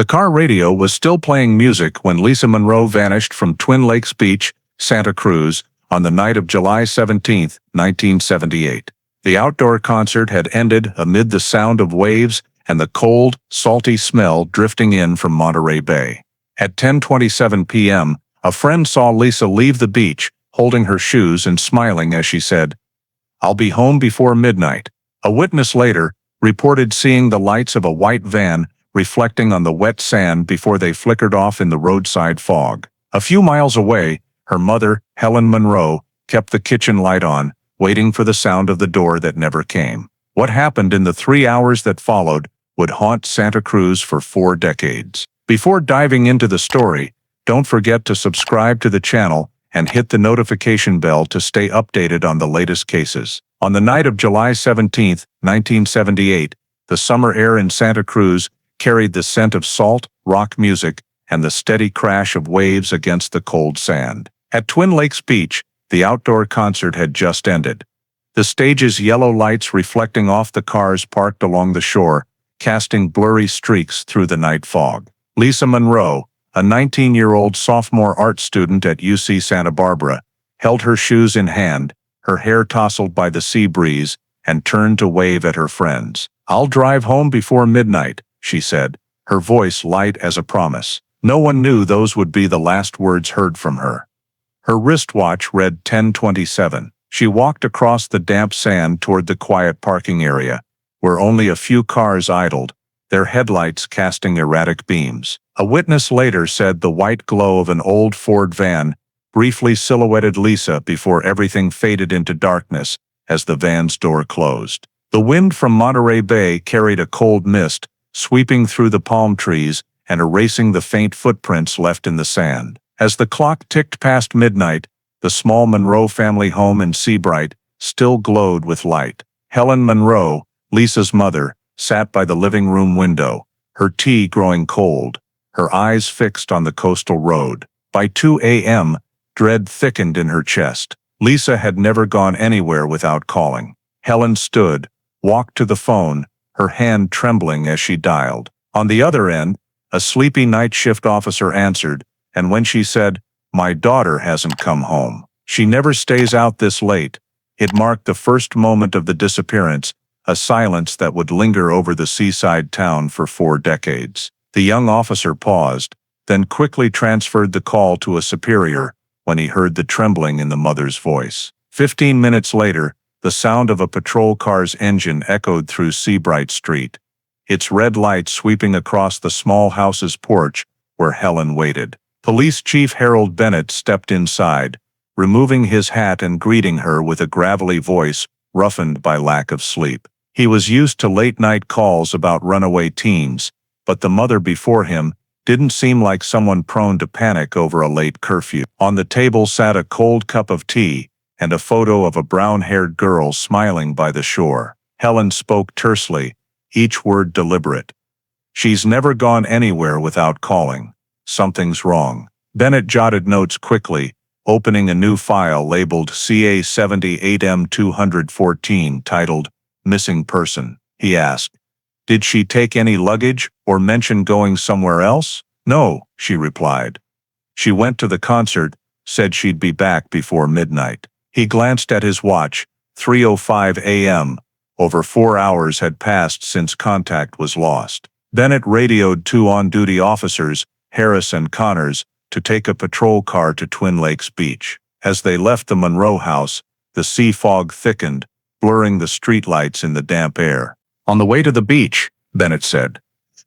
The car radio was still playing music when Lisa Monroe vanished from Twin Lakes Beach, Santa Cruz, on the night of July 17, 1978. The outdoor concert had ended amid the sound of waves and the cold, salty smell drifting in from Monterey Bay. At 10:27 p.m., a friend saw Lisa leave the beach, holding her shoes and smiling as she said, "I'll be home before midnight." A witness later reported seeing the lights of a white van reflecting on the wet sand before they flickered off in the roadside fog. A few miles away, her mother, Helen Monroe, kept the kitchen light on, waiting for the sound of the door that never came. What happened in the 3 hours that followed would haunt Santa Cruz for 4 decades. Before diving into the story, don't forget to subscribe to the channel and hit the notification bell to stay updated on the latest cases. On the night of July 17, 1978, the summer air in Santa Cruz carried the scent of salt, rock music, and the steady crash of waves against the cold sand. At Twin Lakes Beach, the outdoor concert had just ended. The stage's yellow lights reflecting off the cars parked along the shore, casting blurry streaks through the night fog. Lisa Monroe, a 19-year-old sophomore art student at UC Santa Barbara, held her shoes in hand, her hair tousled by the sea breeze, and turned to wave at her friends. "I'll drive home before midnight," she said, her voice light as a promise. No one knew those would be the last words heard from her. Her wristwatch read 10:27. She walked across the damp sand toward the quiet parking area, where only a few cars idled, their headlights casting erratic beams. A witness later said the white glow of an old Ford van briefly silhouetted Lisa before everything faded into darkness as the van's door closed. The wind from Monterey Bay carried a cold mist, sweeping through the palm trees and erasing the faint footprints left in the sand. As the clock ticked past midnight, the small Monroe family home in Seabright still glowed with light. Helen Monroe, Lisa's mother, sat by the living room window, her tea growing cold, her eyes fixed on the coastal road. By 2 a.m., dread thickened in her chest. Lisa had never gone anywhere without calling. Helen stood, walked to the phone, her hand trembling as she dialed. On the other end, a sleepy night shift officer answered, and when she said, "My daughter hasn't come home. She never stays out this late," it marked the first moment of the disappearance, a silence that would linger over the seaside town for 4 decades. The young officer paused, then quickly transferred the call to a superior when he heard the trembling in the mother's voice. 15 minutes later, the sound of a patrol car's engine echoed through Seabright Street, its red light sweeping across the small house's porch where Helen waited. Police Chief Harold Bennett stepped inside, removing his hat and greeting her with a gravelly voice roughened by lack of sleep. He was used to late-night calls about runaway teens, but the mother before him didn't seem like someone prone to panic over a late curfew. On the table sat a cold cup of tea and a photo of a brown-haired girl smiling by the shore. Helen spoke tersely, each word deliberate. "She's never gone anywhere without calling. Something's wrong." Bennett jotted notes quickly, opening a new file labeled CA 78M214 titled Missing Person. He asked, "Did she take any luggage or mention going somewhere else?" "No," she replied. "She went to the concert, said she'd be back before midnight." He glanced at his watch, 3:05 a.m. Over 4 hours had passed since contact was lost. Bennett radioed 2 on-duty officers, Harris and Connors, to take a patrol car to Twin Lakes Beach. As they left the Monroe house, the sea fog thickened, blurring the streetlights in the damp air. "On the way to the beach," Bennett said.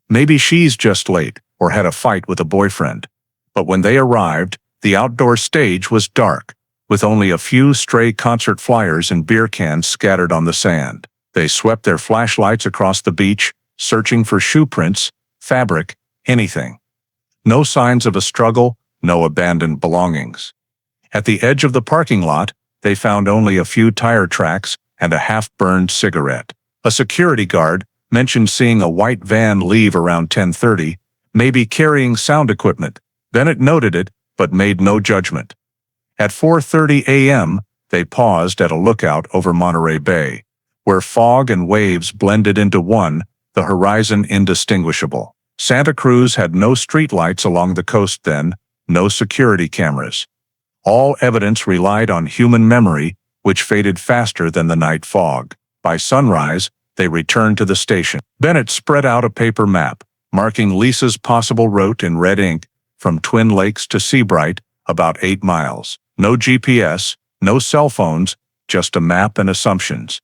"Maybe she's just late or had a fight with a boyfriend." But when they arrived, the outdoor stage was dark, with only a few stray concert flyers and beer cans scattered on the sand. They swept their flashlights across the beach, searching for shoe prints, fabric, anything. No signs of a struggle, no abandoned belongings. At the edge of the parking lot, they found only a few tire tracks and a half-burned cigarette. A security guard mentioned seeing a white van leave around 10:30, maybe carrying sound equipment. Bennett noted it, but made no judgment. At 4:30 a.m., they paused at a lookout over Monterey Bay, where fog and waves blended into one, the horizon indistinguishable. Santa Cruz had no streetlights along the coast then, no security cameras. All evidence relied on human memory, which faded faster than the night fog. By sunrise, they returned to the station. Bennett spread out a paper map, marking Lisa's possible route in red ink from Twin Lakes to Seabright, about 8 miles. No GPS, no cell phones, just a map and assumptions.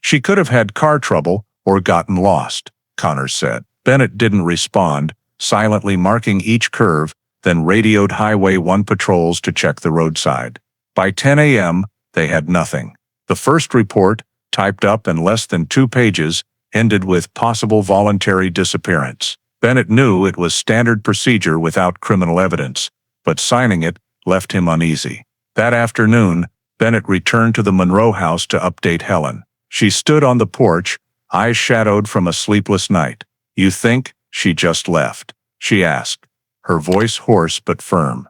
She could have had car trouble or gotten lost, Connors said. Bennett didn't respond, silently marking each curve, then radioed Highway 1 patrols to check the roadside. By 10 a.m., they had nothing. The first report, typed up in less than 2 pages, ended with possible voluntary disappearance. Bennett knew it was standard procedure without criminal evidence, but signing it left him uneasy. That afternoon, Bennett returned to the Monroe house to update Helen. She stood on the porch, eyes shadowed from a sleepless night. "You think she just left?" she asked, her voice hoarse but firm.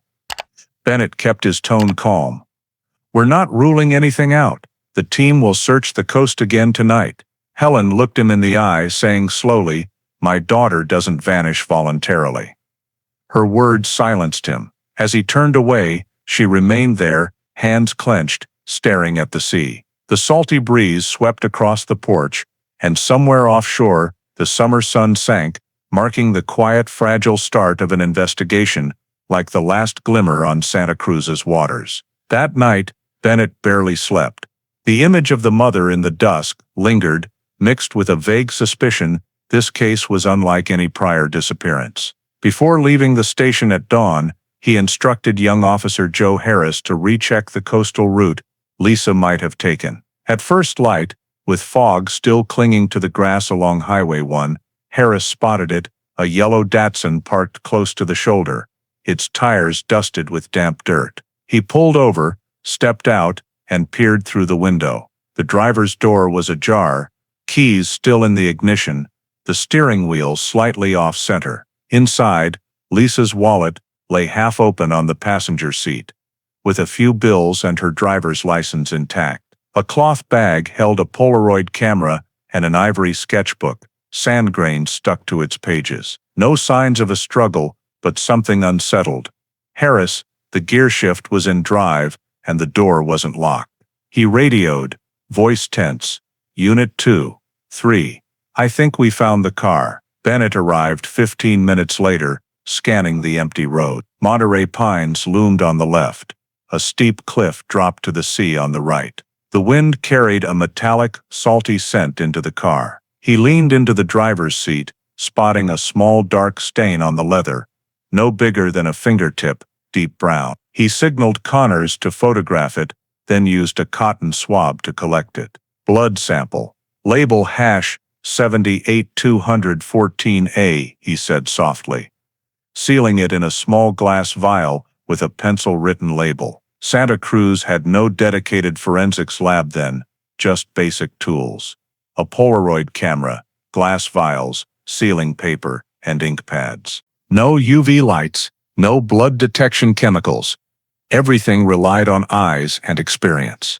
Bennett kept his tone calm. "We're not ruling anything out. The team will search the coast again tonight." Helen looked him in the eye, saying slowly, "My daughter doesn't vanish voluntarily." Her words silenced him. As he turned away, she remained there, hands clenched, staring at the sea. The salty breeze swept across the porch, and somewhere offshore, the summer sun sank, marking the quiet, fragile start of an investigation, like the last glimmer on Santa Cruz's waters. That night, Bennett barely slept. The image of the mother in the dusk lingered, mixed with a vague suspicion this case was unlike any prior disappearance. Before leaving the station at dawn, he instructed young Officer Joe Harris to recheck the coastal route Lisa might have taken. At first light, with fog still clinging to the grass along Highway 1, Harris spotted it, a yellow Datsun parked close to the shoulder, its tires dusted with damp dirt. He pulled over, stepped out, and peered through the window. The driver's door was ajar, keys still in the ignition, the steering wheel slightly off-center. Inside, Lisa's wallet lay half open on the passenger seat, with a few bills and her driver's license intact. A cloth bag held a Polaroid camera and an ivory sketchbook, sand grains stuck to its pages. No signs of a struggle, but something unsettled. Harris, the gear shift was in drive, and the door wasn't locked. He radioed, voice tense, "Unit 2, 3. I think we found the car." Bennett arrived 15 minutes later, scanning the empty road. Monterey Pines loomed on the left. A steep cliff dropped to the sea on the right. The wind carried a metallic, salty scent into the car. He leaned into the driver's seat, spotting a small dark stain on the leather, no bigger than a fingertip, deep brown. He signaled Connors to photograph it, then used a cotton swab to collect it. "Blood sample. Label hash 78214A, he said softly, sealing it in a small glass vial with a pencil-written label. Santa Cruz had no dedicated forensics lab then, just basic tools. A Polaroid camera, glass vials, sealing paper, and ink pads. No UV lights, no blood detection chemicals. Everything relied on eyes and experience.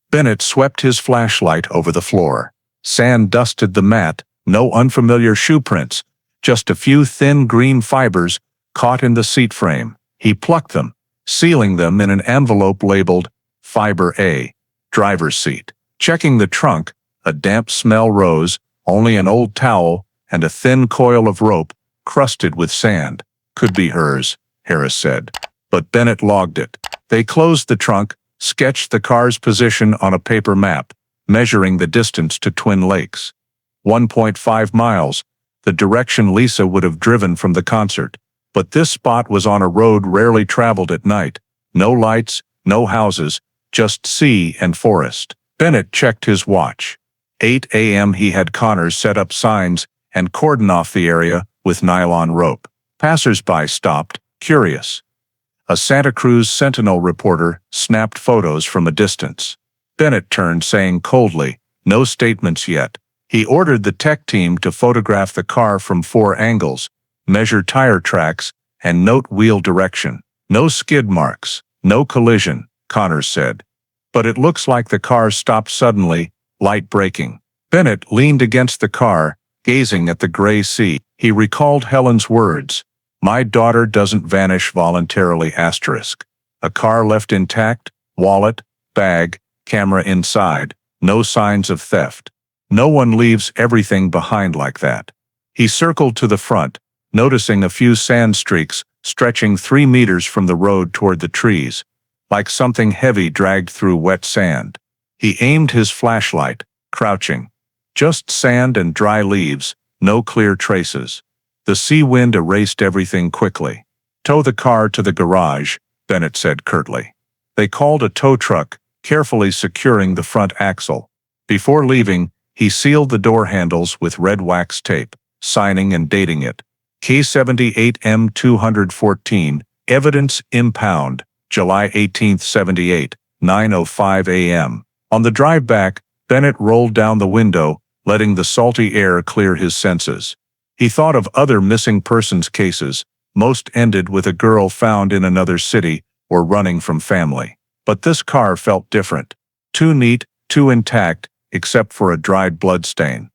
Bennett swept his flashlight over the floor. Sand dusted the mat, no unfamiliar shoe prints, just a few thin green fibers caught in the seat frame. He plucked them, sealing them in an envelope labeled Fiber A, driver's seat. Checking the trunk, a damp smell rose, only an old towel and a thin coil of rope, crusted with sand. "Could be hers," Harris said. But Bennett logged it. They closed the trunk, sketched the car's position on a paper map, measuring the distance to Twin Lakes. 1.5 miles, the direction Lisa would have driven from the concert. But this spot was on a road rarely traveled at night. No lights, no houses, just sea and forest. Bennett checked his watch. 8 a.m. He had Connors set up signs and cordon off the area with nylon rope. Passers-by stopped, curious. A Santa Cruz Sentinel reporter snapped photos from a distance. Bennett turned, saying coldly, "No statements yet." He ordered the tech team to photograph the car from 4 angles, measure tire tracks, and note wheel direction. "No skid marks, no collision," Connors said. "But it looks like the car stopped suddenly, light braking." Bennett leaned against the car, gazing at the gray sea. He recalled Helen's words, "My daughter doesn't vanish voluntarily." A car left intact, wallet, bag, camera inside, no signs of theft. No one leaves everything behind like that. He circled to the front, noticing a few sand streaks stretching 3 meters from the road toward the trees, like something heavy dragged through wet sand. He aimed his flashlight, crouching. Just sand and dry leaves, no clear traces. The sea wind erased everything quickly. "Tow the car to the garage," Bennett said curtly. They called a tow truck, carefully securing the front axle. Before leaving, he sealed the door handles with red wax tape, signing and dating it. K78M214, evidence impound, July 18, 78, 9:05 a.m. On the drive back, Bennett rolled down the window, letting the salty air clear his senses. He thought of other missing persons cases, most ended with a girl found in another city or running from family. But this car felt different. Too neat, too intact, except for a dried bloodstain.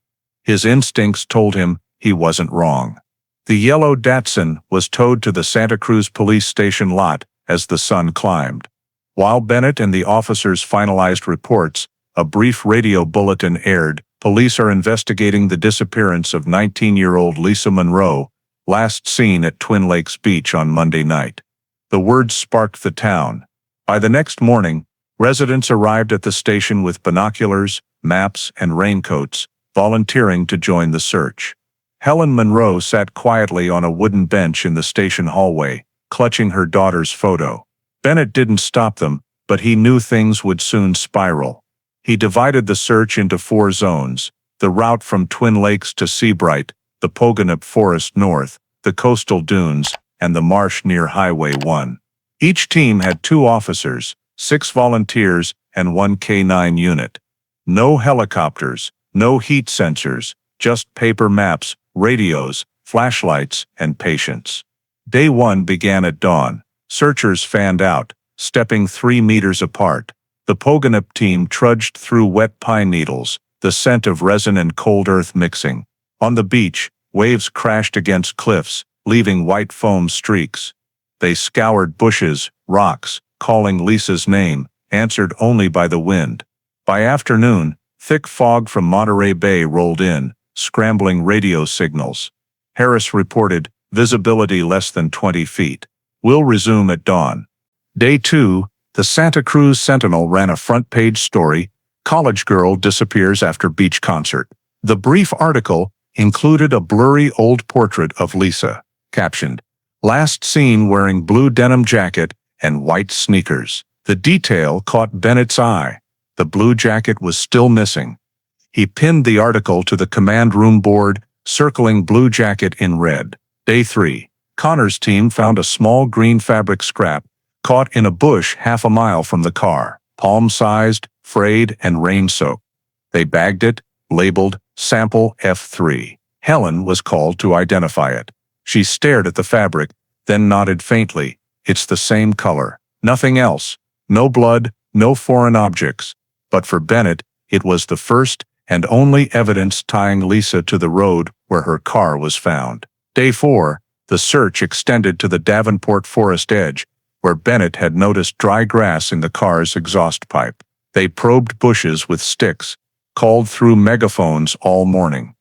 His instincts told him he wasn't wrong. The yellow Datsun was towed to the Santa Cruz police station lot as the sun climbed. While Bennett and the officers finalized reports, a brief radio bulletin aired. Police are investigating the disappearance of 19-year-old Lisa Monroe, last seen at Twin Lakes Beach on Monday night. The words sparked the town. By the next morning, residents arrived at the station with binoculars, maps, and raincoats, volunteering to join the search. Helen Monroe sat quietly on a wooden bench in the station hallway, clutching her daughter's photo. Bennett didn't stop them, but he knew things would soon spiral. He divided the search into 4 zones: the route from Twin Lakes to Seabright, the Pogonip Forest North, the coastal dunes, and the marsh near Highway 1. Each team had 2 officers, 6 volunteers, and 1 K9 unit. No helicopters, no heat sensors, just paper maps, radios, flashlights, and patience. Day 1 began at dawn. Searchers fanned out, stepping 3 meters apart. The Pogonip team trudged through wet pine needles, the scent of resin and cold earth mixing. On the beach, waves crashed against cliffs, leaving white foam streaks. They scoured bushes, rocks, calling Lisa's name, answered only by the wind. By afternoon, thick fog from Monterey Bay rolled in, scrambling radio signals. Harris reported, visibility less than 20 feet. We'll resume at dawn. Day 2, the Santa Cruz Sentinel ran a front-page story, "College Girl Disappears After Beach Concert." The brief article included a blurry old portrait of Lisa, captioned, "Last seen wearing blue denim jacket and white sneakers." The detail caught Bennett's eye. The blue jacket was still missing. He pinned the article to the command room board, circling blue jacket in red. Day 3. Connor's team found a small green fabric scrap, caught in a bush half a mile from the car, palm-sized, frayed, and rain-soaked. They bagged it, labeled Sample F3. Helen was called to identify it. She stared at the fabric, then nodded faintly. "It's the same color. Nothing else. No blood, no foreign objects." But for Bennett, it was the first and only evidence tying Lisa to the road where her car was found. Day 4, the search extended to the Davenport Forest edge, where Bennett had noticed dry grass in the car's exhaust pipe. They probed bushes with sticks, called through megaphones all morning.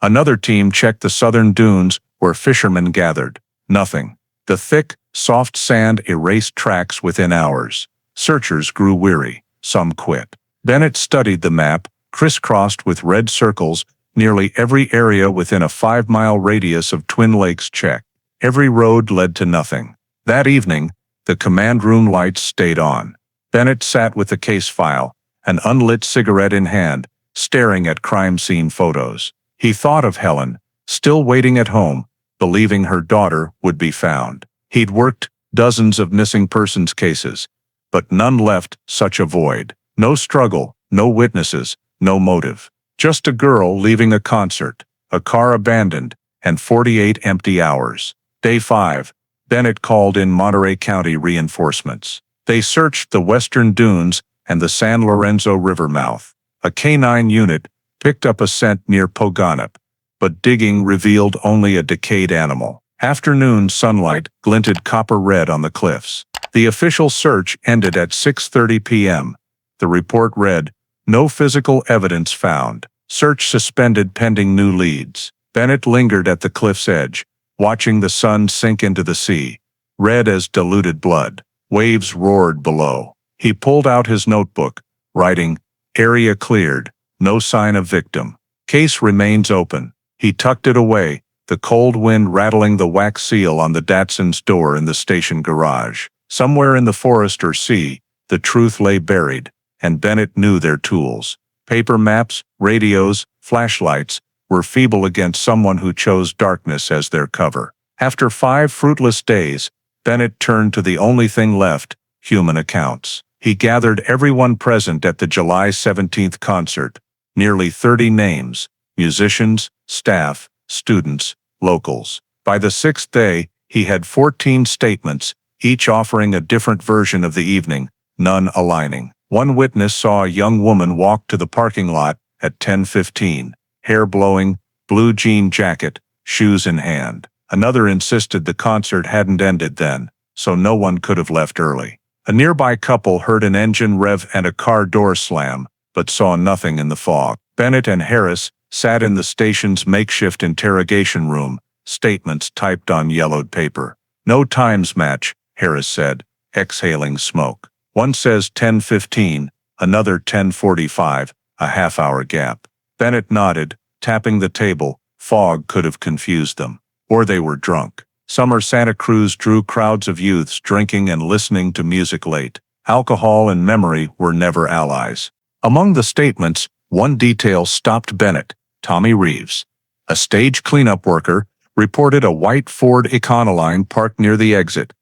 Another team checked the southern dunes where fishermen gathered. Nothing. The thick, soft sand erased tracks within hours. Searchers grew weary. Some quit. Bennett studied the map, crisscrossed with red circles, nearly every area within a 5-mile radius of Twin Lakes checked. Every road led to nothing. That evening, the command room lights stayed on. Bennett sat with the case file, an unlit cigarette in hand, staring at crime scene photos. He thought of Helen, still waiting at home, believing her daughter would be found. He'd worked dozens of missing persons cases, but none left such a void. No struggle, no witnesses, no motive. Just a girl leaving a concert, a car abandoned, and 48 empty hours. Day 5, Bennett called in Monterey County reinforcements. They searched the western dunes and the San Lorenzo River mouth. A K9 unit picked up a scent near Pogonip, but digging revealed only a decayed animal. Afternoon sunlight glinted copper-red on the cliffs. The official search ended at 6:30 p.m. The report read, "No physical evidence found. Search suspended pending new leads." Bennett lingered at the cliff's edge, watching the sun sink into the sea, red as diluted blood. Waves roared below. He pulled out his notebook, writing, "Area cleared. No sign of victim. Case remains open." He tucked it away, the cold wind rattling the wax seal on the Datsun's door in the station garage. Somewhere in the forest or sea, the truth lay buried, and Bennett knew their tools. Paper maps, radios, flashlights were feeble against someone who chose darkness as their cover. After 5 fruitless days, Bennett turned to the only thing left, human accounts. He gathered everyone present at the July 17th concert, nearly 30 names, musicians, staff, students, locals. By the 6th day, he had 14 statements, each offering a different version of the evening, none aligning. One witness saw a young woman walk to the parking lot at 10:15, hair blowing, blue jean jacket, shoes in hand. Another insisted the concert hadn't ended then, so no one could have left early. A nearby couple heard an engine rev and a car door slam, but saw nothing in the fog. Bennett and Harris sat in the station's makeshift interrogation room, statements typed on yellowed paper. "No times match," Harris said, exhaling smoke. One says 10:15, another 10:45, a half-hour gap. Bennett nodded, tapping the table. Fog could have confused them. Or they were drunk. Summer Santa Cruz drew crowds of youths drinking and listening to music late. Alcohol and memory were never allies. Among the statements, one detail stopped Bennett. Tommy Reeves, a stage cleanup worker, reported a white Ford Econoline parked near the exit,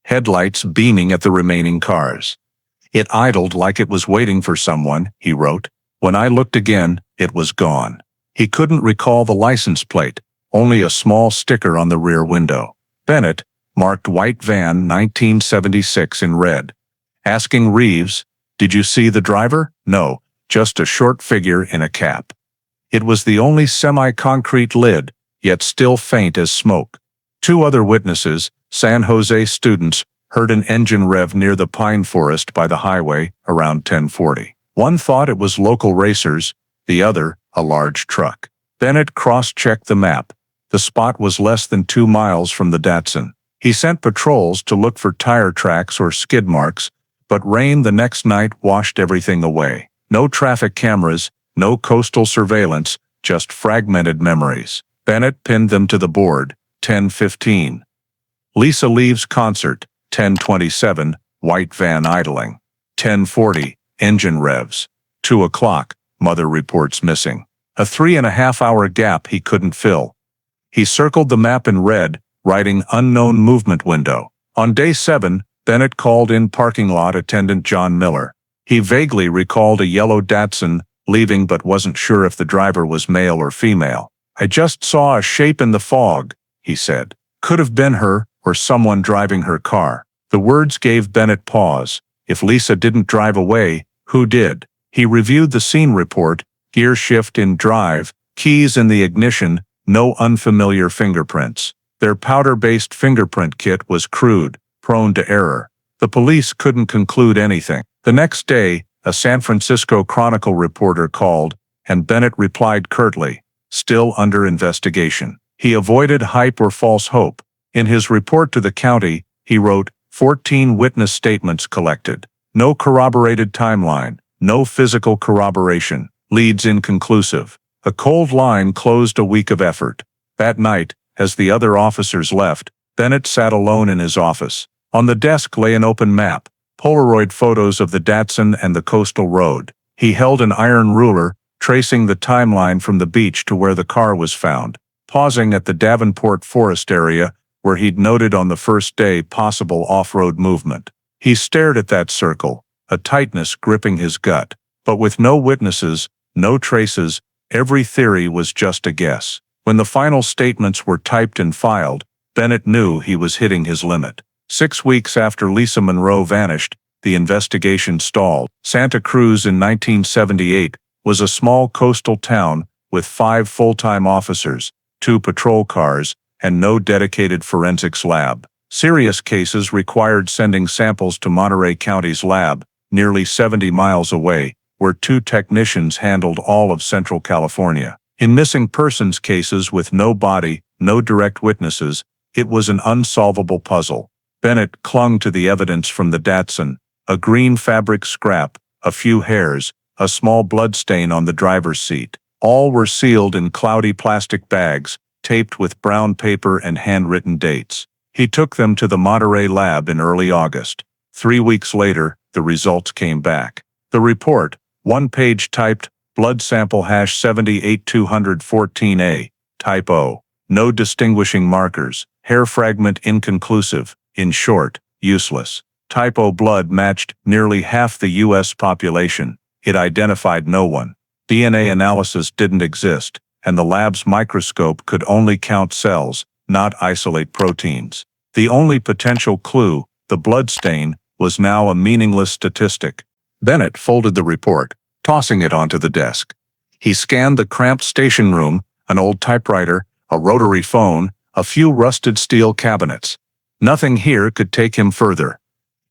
headlights beaming at the remaining cars. "It idled like it was waiting for someone," he wrote. "When I looked again, it was gone." He couldn't recall the license plate, only a small sticker on the rear window. Bennett marked white van 1976 in red. Asking Reeves, "Did you see the driver?" "No, just a short figure in a cap." It was the only semi-concrete lid, yet still faint as smoke. 2 other witnesses, San Jose students, heard an engine rev near the pine forest by the highway around 10:40. One thought it was local racers, the other, a large truck. Bennett cross-checked the map. The spot was less than 2 miles from the Datsun. He sent patrols to look for tire tracks or skid marks, but rain the next night washed everything away. No traffic cameras, no coastal surveillance, just fragmented memories. Bennett pinned them to the board. 10:15. Lisa leaves concert. 10:27. White van idling. 10:40. Engine revs. 2 o'clock. Mother reports missing. A 3.5-hour gap he couldn't fill. He circled the map in red, writing unknown movement window. On day 7, Bennett called in parking lot attendant John Miller. He vaguely recalled a yellow Datsun leaving but wasn't sure if the driver was male or female. "I just saw a shape in the fog," he said. "Could have been her or someone driving her car." The words gave Bennett pause. If Lisa didn't drive away, who did? He reviewed the scene report, gear shift in drive, keys in the ignition, no unfamiliar fingerprints. Their powder-based fingerprint kit was crude, prone to error. The police couldn't conclude anything. The next day, a San Francisco Chronicle reporter called, and Bennett replied curtly, "Still under investigation." He avoided hype or false hope. In his report to the county, he wrote, 14 witness statements collected. No corroborated timeline, no physical corroboration, leads inconclusive. A cold line closed a week of effort. That night, as the other officers left, Bennett sat alone in his office. On the desk lay an open map, Polaroid photos of the Datsun and the coastal road. He held an iron ruler, tracing the timeline from the beach to where the car was found, pausing at the Davenport Forest area where he'd noted on the first day possible off-road movement. He stared at that circle, a tightness gripping his gut. But with no witnesses, no traces, every theory was just a guess. When the final statements were typed and filed, Bennett knew he was hitting his limit. 6 weeks after Lisa Monroe vanished, the investigation stalled. Santa Cruz in 1978 was a small coastal town with 5 full-time officers, 2 patrol cars, and no dedicated forensics lab. Serious cases required sending samples to Monterey County's lab, nearly 70 miles away, where 2 technicians handled all of Central California. In missing persons cases with no body, no direct witnesses, it was an unsolvable puzzle. Bennett clung to the evidence from the Datsun, a green fabric scrap, a few hairs, a small blood stain on the driver's seat. All were sealed in cloudy plastic bags, taped with brown paper and handwritten dates. He took them to the Monterey lab in early August. 3 weeks later, the results came back. The report, 1 page typed, blood sample #78214A, type O. No distinguishing markers, hair fragment inconclusive, in short, useless. Type O blood matched nearly half the U.S. population. It identified no one. DNA analysis didn't exist, and the lab's microscope could only count cells, not isolate proteins. The only potential clue, the blood stain, was now a meaningless statistic. Bennett folded the report, tossing it onto the desk. He scanned the cramped station room, an old typewriter, a rotary phone, a few rusted steel cabinets. Nothing here could take him further.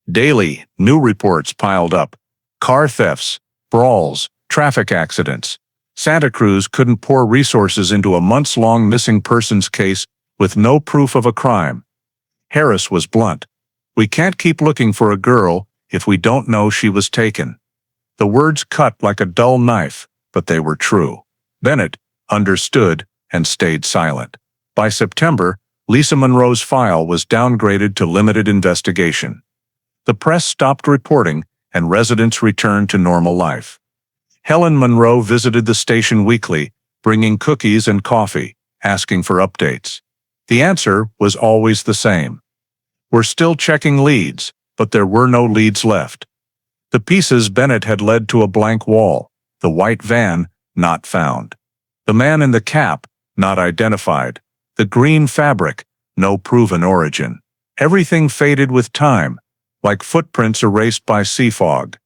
Daily, new reports piled up. Car thefts, brawls, traffic accidents. Santa Cruz couldn't pour resources into a months-long missing persons case with no proof of a crime. Harris was blunt. "We can't keep looking for a girl if we don't know she was taken." The words cut like a dull knife, but they were true. Bennett understood and stayed silent. By September, Lisa Monroe's file was downgraded to limited investigation. The press stopped reporting, and residents returned to normal life. Helen Monroe visited the station weekly, bringing cookies and coffee, asking for updates. The answer was always the same. "We're still checking leads," but there were no leads left. The pieces Bennett had led to a blank wall. The white van, not found. The man in the cap, not identified. The green fabric, no proven origin. Everything faded with time, like footprints erased by sea fog.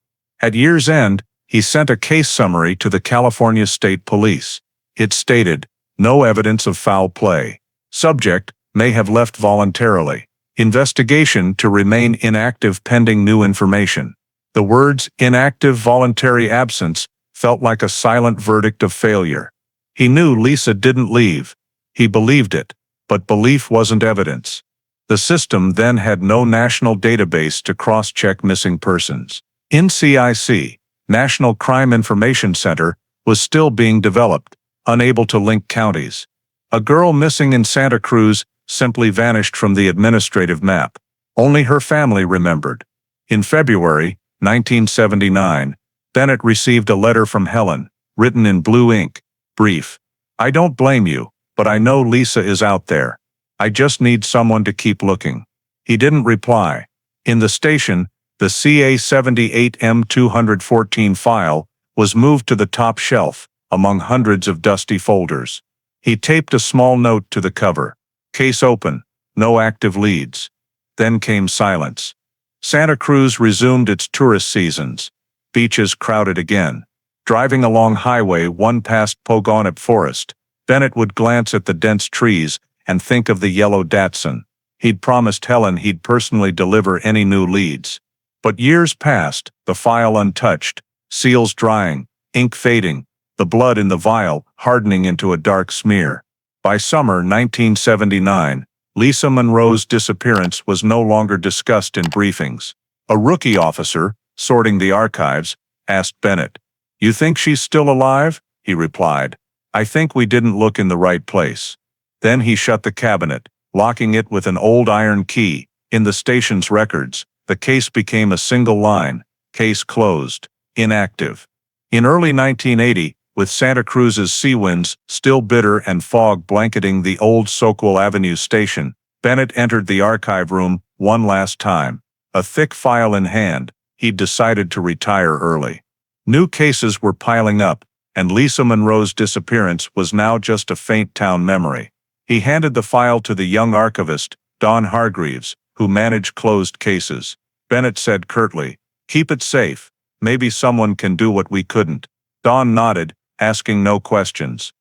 At year's end, he sent a case summary to the California State Police. It stated, "No evidence of foul play. Subject may have left voluntarily. Investigation to remain inactive pending new information." The words "inactive voluntary absence" felt like a silent verdict of failure. He knew Lisa didn't leave. He believed it, but belief wasn't evidence. The system then had no national database to cross-check missing persons. NCIC, National Crime Information Center, was still being developed, unable to link counties. A girl missing in Santa Cruz simply vanished from the administrative map. Only her family remembered. In February 1979, Bennett received a letter from Helen, written in blue ink. Brief. "I don't blame you, but I know Lisa is out there. I just need someone to keep looking." He didn't reply. In the station, the CA78M214 file was moved to the top shelf, among hundreds of dusty folders. He taped a small note to the cover. "Case open. No active leads." Then came silence. Santa Cruz resumed its tourist seasons. Beaches crowded again. Driving along Highway 1 past Pogonip Forest, Bennett would glance at the dense trees and think of the yellow Datsun. He'd promised Helen he'd personally deliver any new leads. But years passed, the file untouched, seals drying, ink fading, the blood in the vial hardening into a dark smear. By summer 1979, Lisa Monroe's disappearance was no longer discussed in briefings. A rookie officer, sorting the archives, asked Bennett, "You think she's still alive?" He replied, "I think we didn't look in the right place." Then he shut the cabinet, locking it with an old iron key. In the station's records, the case became a single line: "Case closed, inactive." In early 1980, with Santa Cruz's sea winds still bitter and fog blanketing the old Soquel Avenue station, Bennett entered the archive room one last time. A thick file in hand, he'd decided to retire early. New cases were piling up, and Lisa Monroe's disappearance was now just a faint town memory. He handed the file to the young archivist, Don Hargreaves, who managed closed cases. Bennett said curtly, "Keep it safe. Maybe someone can do what we couldn't." Don nodded, asking no questions.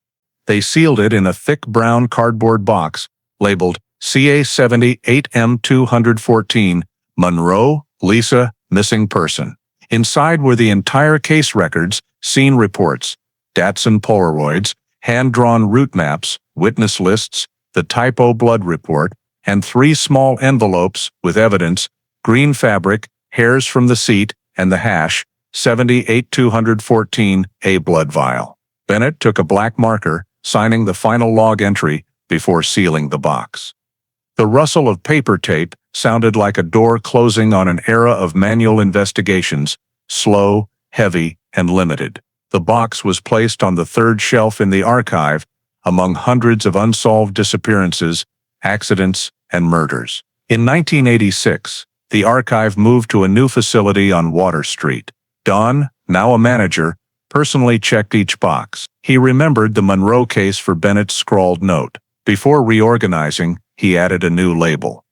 They sealed it in a thick brown cardboard box, labeled CA78M214, Monroe, Lisa, missing person. Inside were the entire case records, scene reports, Datsun Polaroids, hand-drawn route maps, witness lists, the typo blood report, and 3 small envelopes with evidence, green fabric, hairs from the seat, and the hash, 78214, a blood vial. Bennett took a black marker, signing the final log entry before sealing the box. The rustle of paper tape sounded like a door closing on an era of manual investigations, slow, heavy, and limited. The box was placed on the 3rd shelf in the archive, among hundreds of unsolved disappearances, accidents, and murders. In 1986, the archive moved to a new facility on Water Street. Don, now a manager, personally checked each box. He remembered the Monroe case for Bennett's scrawled note. Before reorganizing, he added a new label.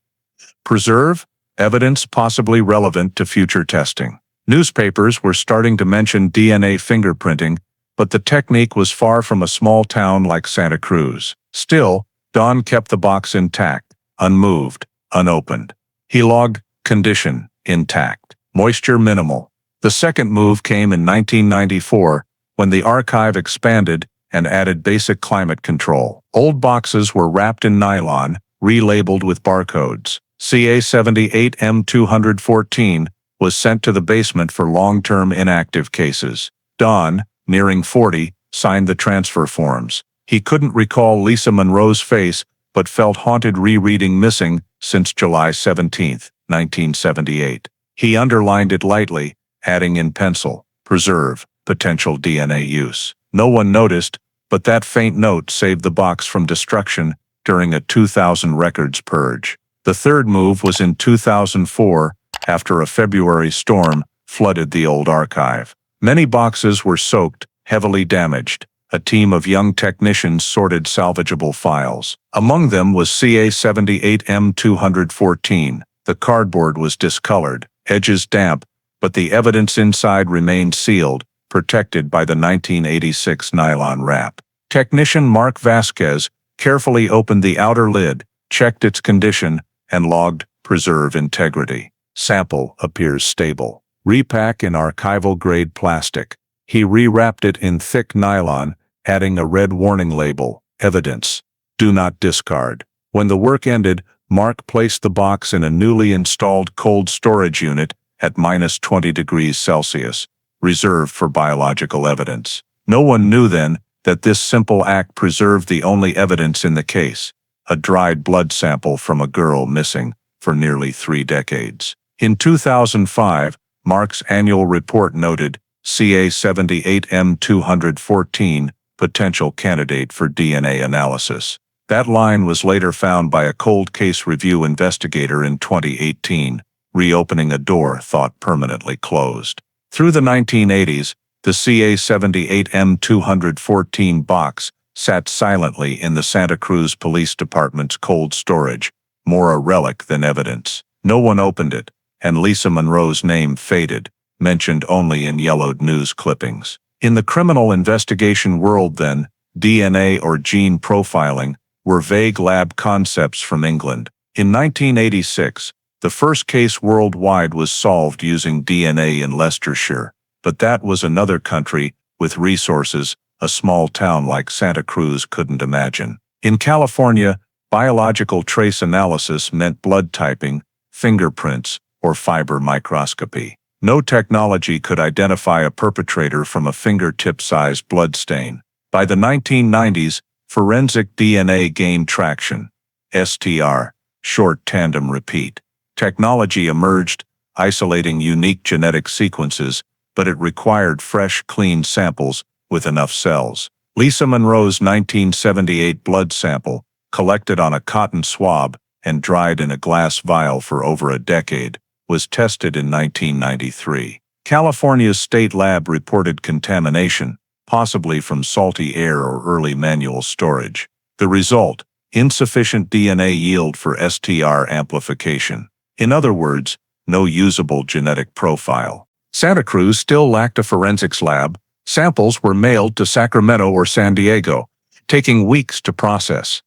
Preserve, evidence possibly relevant to future testing. Newspapers were starting to mention DNA fingerprinting, but the technique was far from a small town like Santa Cruz. Still, Don kept the box intact, unmoved, unopened. He logged condition intact, moisture minimal. The second move came in 1994, when the archive expanded and added basic climate control. Old boxes were wrapped in nylon, relabeled with barcodes. CA78M214 was sent to the basement for long-term inactive cases. Don, nearing 40, signed the transfer forms. He couldn't recall Lisa Monroe's face, but felt haunted rereading Missing since July 17, 1978. He underlined it lightly, adding in pencil, preserve, potential DNA use. No one noticed, but that faint note saved the box from destruction during a 2000 records purge. The third move was in 2004, after a February storm flooded the old archive. Many boxes were soaked, heavily damaged. A team of young technicians sorted salvageable files. Among them was CA78M214. The cardboard was discolored, edges damp, but the evidence inside remained sealed, protected by the 1986 nylon wrap. Technician Mark Vasquez carefully opened the outer lid, checked its condition, and logged preserve integrity. Sample appears stable. Repack in archival-grade plastic. He rewrapped it in thick nylon, adding a red warning label, evidence. Do not discard. When the work ended, Mark placed the box in a newly installed cold storage unit at -20 degrees Celsius, reserved for biological evidence. No one knew then that this simple act preserved the only evidence in the case, a dried blood sample from a girl missing for nearly 3 decades. In 2005, Mark's annual report noted CA78M214, potential candidate for DNA analysis. That line was later found by a cold case review investigator in 2018, reopening a door thought permanently closed. Through the 1980s, the CA78M214 box sat silently in the Santa Cruz Police Department's cold storage, more a relic than evidence. No one opened it, and Lisa Monroe's name faded, mentioned only in yellowed news clippings. In the criminal investigation world then, DNA or gene profiling were vague lab concepts from England. In 1986, the first case worldwide was solved using DNA in Leicestershire, but that was another country with resources a small town like Santa Cruz couldn't imagine. In California, biological trace analysis meant blood typing, fingerprints, or fiber microscopy. No technology could identify a perpetrator from a fingertip-sized blood stain. By the 1990s, forensic DNA gained traction. STR, short tandem repeat. Technology emerged, isolating unique genetic sequences, but it required fresh, clean samples with enough cells. Lisa Monroe's 1978 blood sample, collected on a cotton swab and dried in a glass vial for over a decade, was tested in 1993. California's state lab reported contamination, possibly from salty air or early manual storage. The result, insufficient DNA yield for STR amplification. In other words, no usable genetic profile. Santa Cruz still lacked a forensics lab. Samples were mailed to Sacramento or San Diego, taking weeks to process.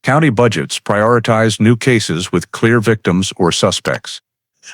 County budgets prioritized new cases with clear victims or suspects.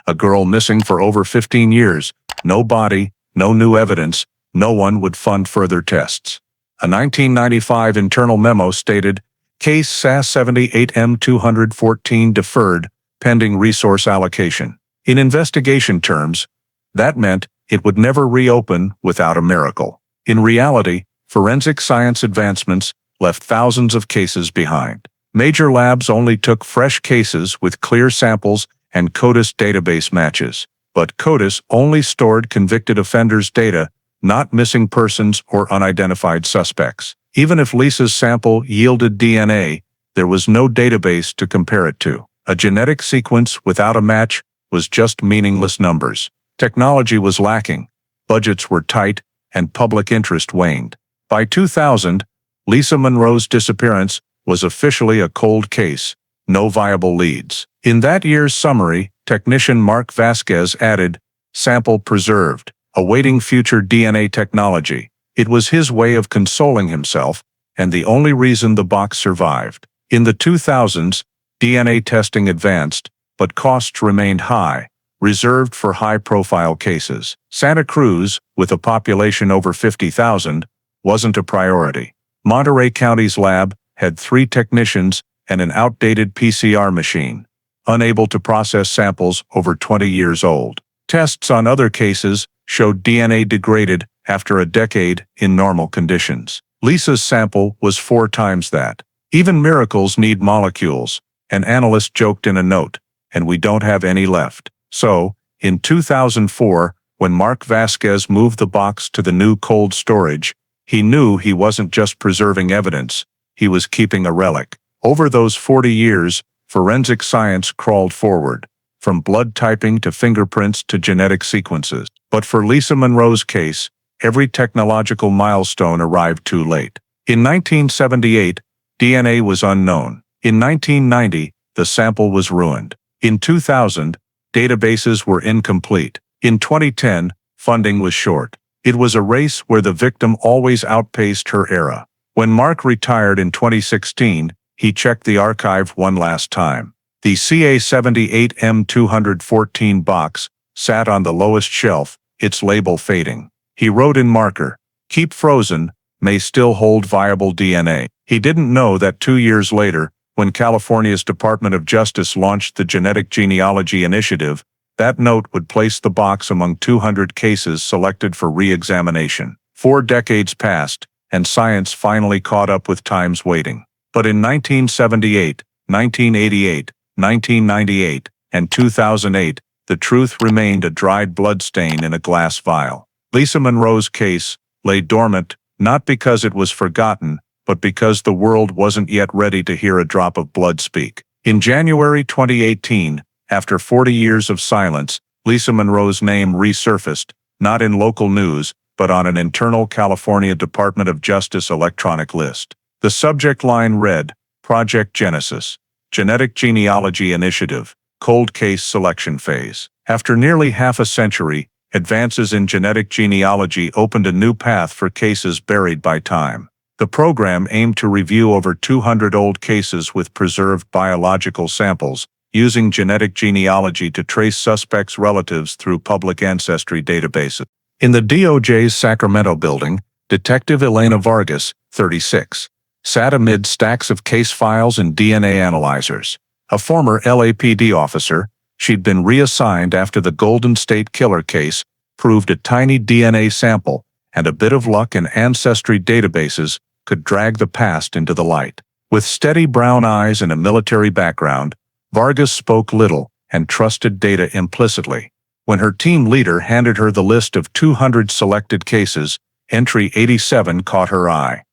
A girl missing for over 15 years, no body, no new evidence, no one would fund further tests. A 1995 internal memo stated, Case SAS 78M214 deferred, pending resource allocation. In investigation terms, that meant it would never reopen without a miracle. In reality, forensic science advancements left thousands of cases behind. Major labs only took fresh cases with clear samples and CODIS database matches. But CODIS only stored convicted offenders' data, not missing persons or unidentified suspects. Even if Lisa's sample yielded DNA, there was no database to compare it to. A genetic sequence without a match was just meaningless numbers. Technology was lacking, budgets were tight, and public interest waned. By 2000, Lisa Monroe's disappearance was officially a cold case, no viable leads. In that year's summary, technician Mark Vasquez added, "Sample preserved, awaiting future DNA technology." It was his way of consoling himself, and the only reason the box survived. In the 2000s, DNA testing advanced, but costs remained high, reserved for high-profile cases. Santa Cruz, with a population over 50,000, wasn't a priority. Monterey County's lab had 3 technicians and an outdated PCR machine, unable to process samples over 20 years old. Tests on other cases showed DNA degraded after a decade in normal conditions. Lisa's sample was 4 times that. Even miracles need molecules, an analyst joked in a note, and we don't have any left. So, in 2004, when Mark Vasquez moved the box to the new cold storage, he knew he wasn't just preserving evidence, he was keeping a relic. Over those 40 years, forensic science crawled forward, from blood typing to fingerprints to genetic sequences. But for Lisa Monroe's case, every technological milestone arrived too late. In 1978, DNA was unknown. In 1990, the sample was ruined. In 2000, databases were incomplete. In 2010, funding was short. It was a race where the victim always outpaced her era. When Mark retired in 2016, he checked the archive one last time. The CA78M214 box sat on the lowest shelf, its label fading. He wrote in marker, "Keep frozen, may still hold viable DNA." He didn't know that 2 years later, when California's Department of Justice launched the Genetic Genealogy Initiative, that note would place the box among 200 cases selected for re-examination. 4 decades passed, and science finally caught up with time's waiting. But in 1978, 1988, 1998, and 2008, the truth remained a dried bloodstain in a glass vial. Lisa Monroe's case lay dormant, not because it was forgotten, but because the world wasn't yet ready to hear a drop of blood speak. In January 2018, after 40 years of silence, Lisa Monroe's name resurfaced, not in local news, but on an internal California Department of Justice electronic list. The subject line read, Project Genesis, Genetic Genealogy Initiative, Cold Case Selection Phase. After nearly half a century, advances in genetic genealogy opened a new path for cases buried by time. The program aimed to review over 200 old cases with preserved biological samples, using genetic genealogy to trace suspects' relatives through public ancestry databases. In the DOJ's Sacramento building, Detective Elena Vargas, 36, sat amid stacks of case files and DNA analyzers. A former LAPD officer, she'd been reassigned after the Golden State Killer case, proved a tiny DNA sample and a bit of luck in ancestry databases could drag the past into the light. With steady brown eyes and a military background, Vargas spoke little and trusted data implicitly. When her team leader handed her the list of 200 selected cases, entry 87 caught her eye.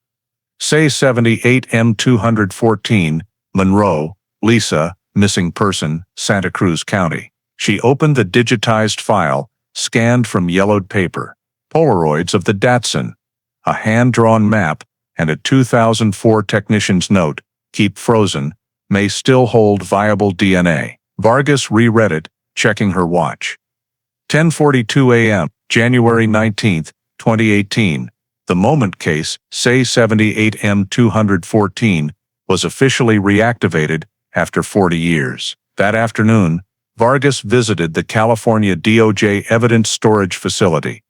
CA78M214, Monroe, Lisa, missing person, Santa Cruz County. She opened the digitized file, scanned from yellowed paper, Polaroids of the Datsun, a hand-drawn map, and a 2004 technician's note, "Keep frozen, may still hold viable DNA." Vargas reread it, checking her watch. 10:42 a.m., January 19, 2018. The Moment case, CA78M214, was officially reactivated after 40 years. That afternoon, Vargas visited the California DOJ Evidence Storage Facility,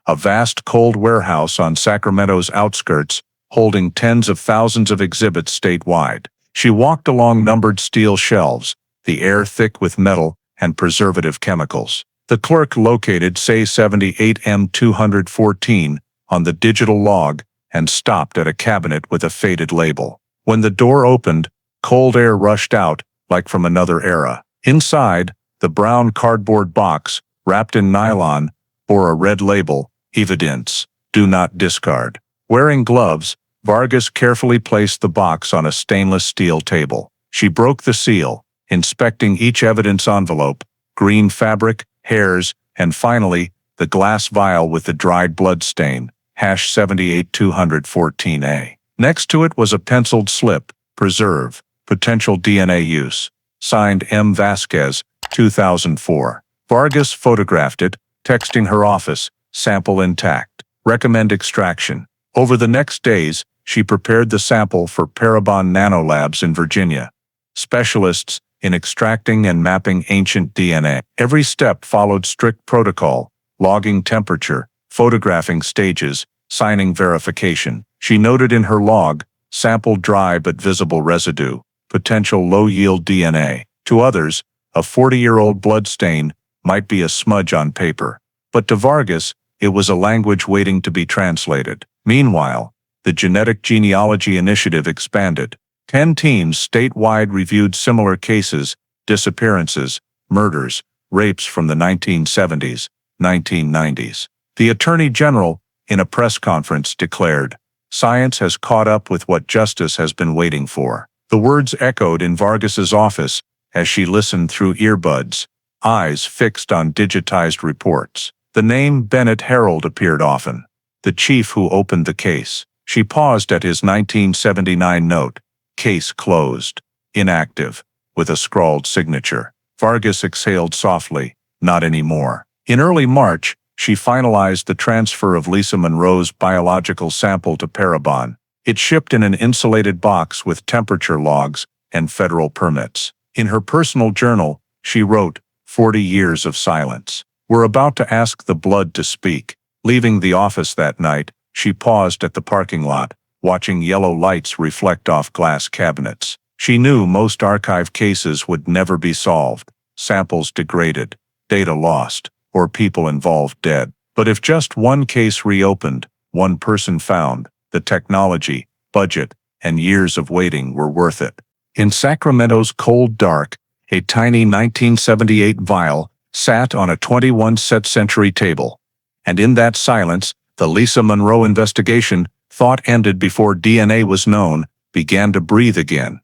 a vast cold warehouse on Sacramento's outskirts, holding tens of thousands of exhibits statewide. She walked along numbered steel shelves, the air thick with metal and preservative chemicals. The clerk located CA78M214 on the digital log and stopped at a cabinet with a faded label. When the door opened, cold air rushed out like from another era. Inside, the brown cardboard box, wrapped in nylon, bore a red label, Evidence, Do Not Discard. Wearing gloves, Vargas carefully placed the box on a stainless steel table. She broke the seal, inspecting each evidence envelope, green fabric, hairs, and finally, the glass vial with the dried blood stain, #78214A. Next to it was a penciled slip, Preserve, Potential DNA Use. Signed M. Vasquez, 2004. Vargas photographed it, texting her office, sample intact. Recommend extraction. Over the next days, she prepared the sample for Parabon Nanolabs in Virginia, specialists in extracting and mapping ancient DNA. Every step followed strict protocol, logging temperature, photographing stages, signing verification. She noted in her log, sample dry but visible residue, potential low-yield DNA. To others, a 40-year-old blood stain might be a smudge on paper. But to Vargas, it was a language waiting to be translated. Meanwhile, the Genetic Genealogy Initiative expanded. 10 teams statewide reviewed similar cases, disappearances, murders, rapes from the 1970s, 1990s. The Attorney General, in a press conference, declared, "Science has caught up with what justice has been waiting for." The words echoed in Vargas's office as she listened through earbuds, eyes fixed on digitized reports. The name Bennett Harold appeared often, the chief who opened the case. She paused at his 1979 note, "Case closed, inactive," with a scrawled signature. Vargas exhaled softly, "Not anymore." In early March, she finalized the transfer of Lisa Monroe's biological sample to Parabon. It shipped in an insulated box with temperature logs and federal permits. In her personal journal, she wrote, 40 years of silence. We're about to ask the blood to speak. Leaving the office that night, she paused at the parking lot, watching yellow lights reflect off glass cabinets. She knew most archive cases would never be solved, samples degraded, data lost, or people involved dead. But if just one case reopened, one person found, the technology, budget, and years of waiting were worth it. In Sacramento's cold dark, a tiny 1978 vial sat on a 21st-century table. And in that silence, the Lisa Monroe investigation, thought ended before DNA was known, began to breathe again.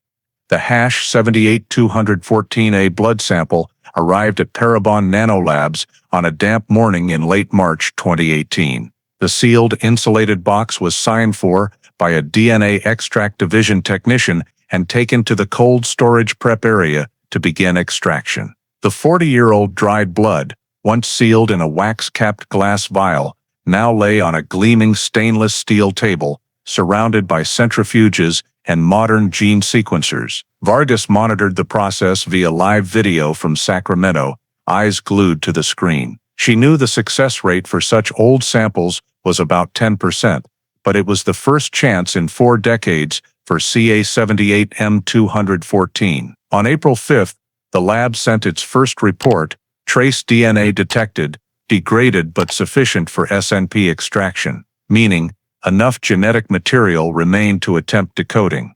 The #78214A blood sample arrived at Parabon Nanolabs on a damp morning in late March 2018. The sealed, insulated box was signed for by a DNA extract division technician and taken to the cold storage prep area to begin extraction. The 40-year-old dried blood, once sealed in a wax-capped glass vial, now lay on a gleaming stainless steel table, surrounded by centrifuges and modern gene sequencers. Vargas monitored the process via live video from Sacramento, eyes glued to the screen. She knew the success rate for such old samples was about 10%, but it was the first chance in 4 decades for CA78M214. On April 5th, the lab sent its first report, trace DNA detected, degraded but sufficient for SNP extraction, meaning enough genetic material remained to attempt decoding.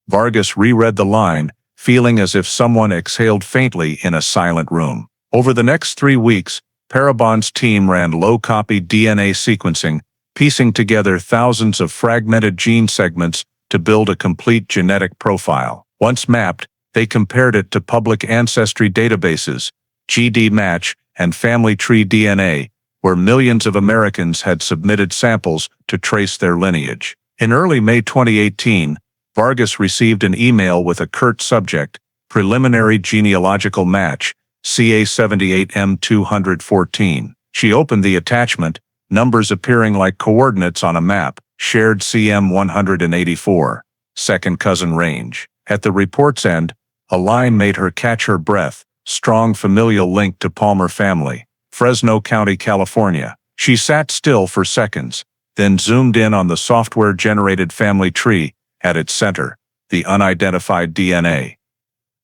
Vargas reread the line, feeling as if someone exhaled faintly in a silent room. Over the next 3 weeks, Parabon's team ran low-copy DNA sequencing, piecing together thousands of fragmented gene segments to build a complete genetic profile. Once mapped, they compared it to public ancestry databases, GDmatch and Family Tree DNA, where millions of Americans had submitted samples to trace their lineage. In early May 2018, Vargas received an email with a curt subject, Preliminary Genealogical Match, CA78M214. She opened the attachment, numbers appearing like coordinates on a map, shared CM 184, second cousin range. At the report's end, a line made her catch her breath, strong familial link to Palmer family, Fresno County, California. She sat still for seconds, then zoomed in on the software-generated family tree at its center, the unidentified DNA.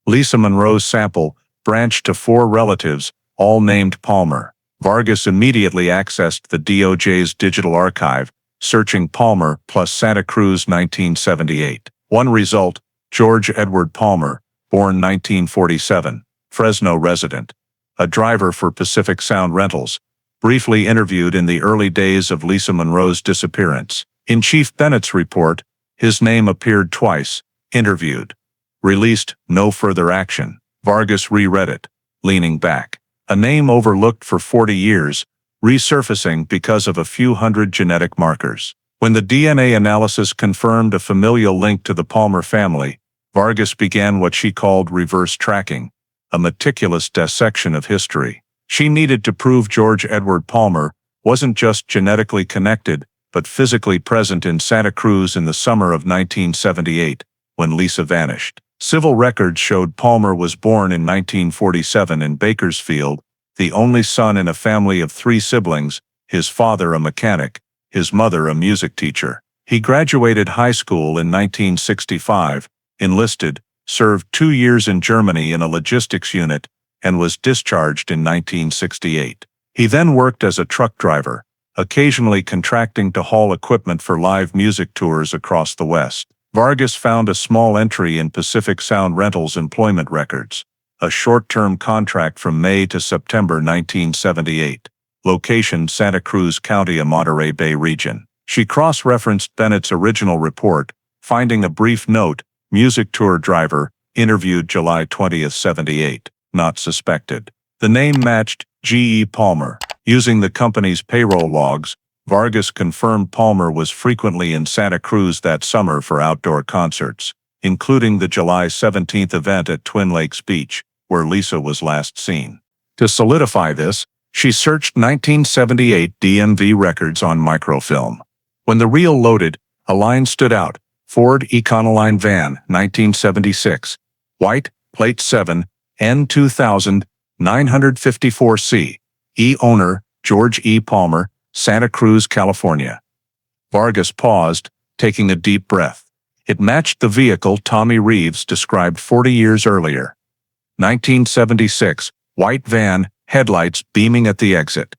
Lisa Monroe's sample branched to 4 relatives, all named Palmer. Vargas immediately accessed the DOJ's digital archive, searching Palmer plus Santa Cruz 1978. One result, George Edward Palmer, born 1947, Fresno resident, a driver for Pacific Sound Rentals, briefly interviewed in the early days of Lisa Monroe's disappearance. In Chief Bennett's report, his name appeared twice, interviewed. Released, no further action. Vargas reread it, leaning back. A name overlooked for 40 years, resurfacing because of a few hundred genetic markers. When the DNA analysis confirmed a familial link to the Palmer family, Vargas began what she called reverse tracking, a meticulous dissection of history. She needed to prove George Edward Palmer wasn't just genetically connected, but physically present in Santa Cruz in the summer of 1978, when Lisa vanished. Civil records showed Palmer was born in 1947 in Bakersfield, the only son in a family of 3 siblings, his father a mechanic, his mother a music teacher. He graduated high school in 1965, enlisted, served 2 years in Germany in a logistics unit, and was discharged in 1968. He then worked as a truck driver, occasionally contracting to haul equipment for live music tours across the West. Vargas found a small entry in Pacific Sound Rentals employment records, a short-term contract from May to September 1978. Location Santa Cruz County, a Monterey Bay region. She cross-referenced Bennett's original report, finding a brief note, music tour driver, interviewed July 20, 78, not suspected. The name matched G.E. Palmer. Using the company's payroll logs, Vargas confirmed Palmer was frequently in Santa Cruz that summer for outdoor concerts, including the July 17 event at Twin Lakes Beach, where Lisa was last seen. To solidify this, she searched 1978 DMV records on microfilm. When the reel loaded, a line stood out: Ford Econoline van, 1976, white, plate 7, N2000, 954C, owner, George E. Palmer, Santa Cruz, California. Vargas paused, taking a deep breath. It matched the vehicle Tommy Reeves described 40 years earlier. 1976, white van, headlights beaming at the exit.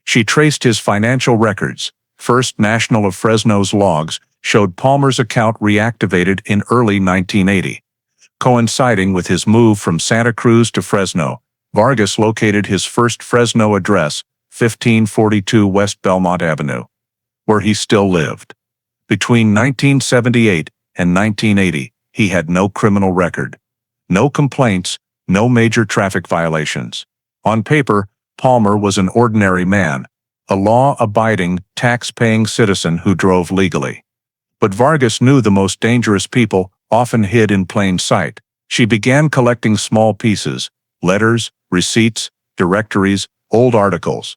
She traced his financial records. First National of Fresno's logs showed Palmer's account reactivated in early 1980. Coinciding with his move from Santa Cruz to Fresno, Vargas located his first Fresno address, 1542 West Belmont Avenue, where he still lived. Between 1978 and 1980, he had no criminal record, no complaints, no major traffic violations. On paper, Palmer was an ordinary man, a law-abiding, tax-paying citizen who drove legally. But Vargas knew the most dangerous people often hid in plain sight. She began collecting small pieces, letters, receipts, directories, old articles.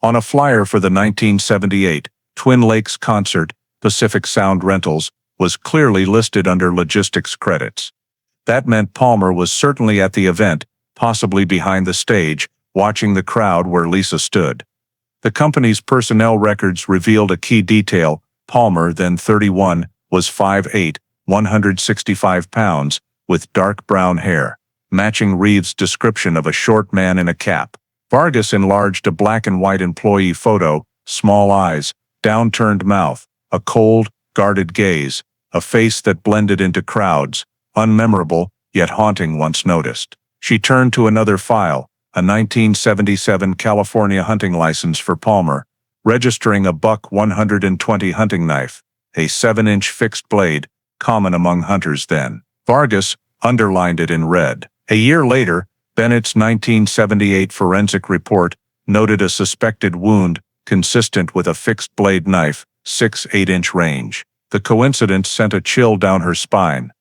On a flyer for the 1978 Twin Lakes concert, Pacific Sound Rentals was clearly listed under logistics credits. That meant Palmer was certainly at the event, possibly behind the stage, watching the crowd where Lisa stood. The company's personnel records revealed a key detail: Palmer, then 31, was 5'8", 165 pounds, with dark brown hair, matching Reeves' description of a short man in a cap. Vargas enlarged a black and white employee photo: small eyes, downturned mouth, a cold, guarded gaze, a face that blended into crowds, unmemorable, yet haunting once noticed. She turned to another file, a 1977 California hunting license for Palmer, registering a buck 120 hunting knife, a 7-inch fixed blade, common among hunters then. Vargas underlined it in red. A year later, Bennett's 1978 forensic report noted a suspected wound consistent with a fixed blade knife, 6-8-inch range. The coincidence sent a chill down her spine.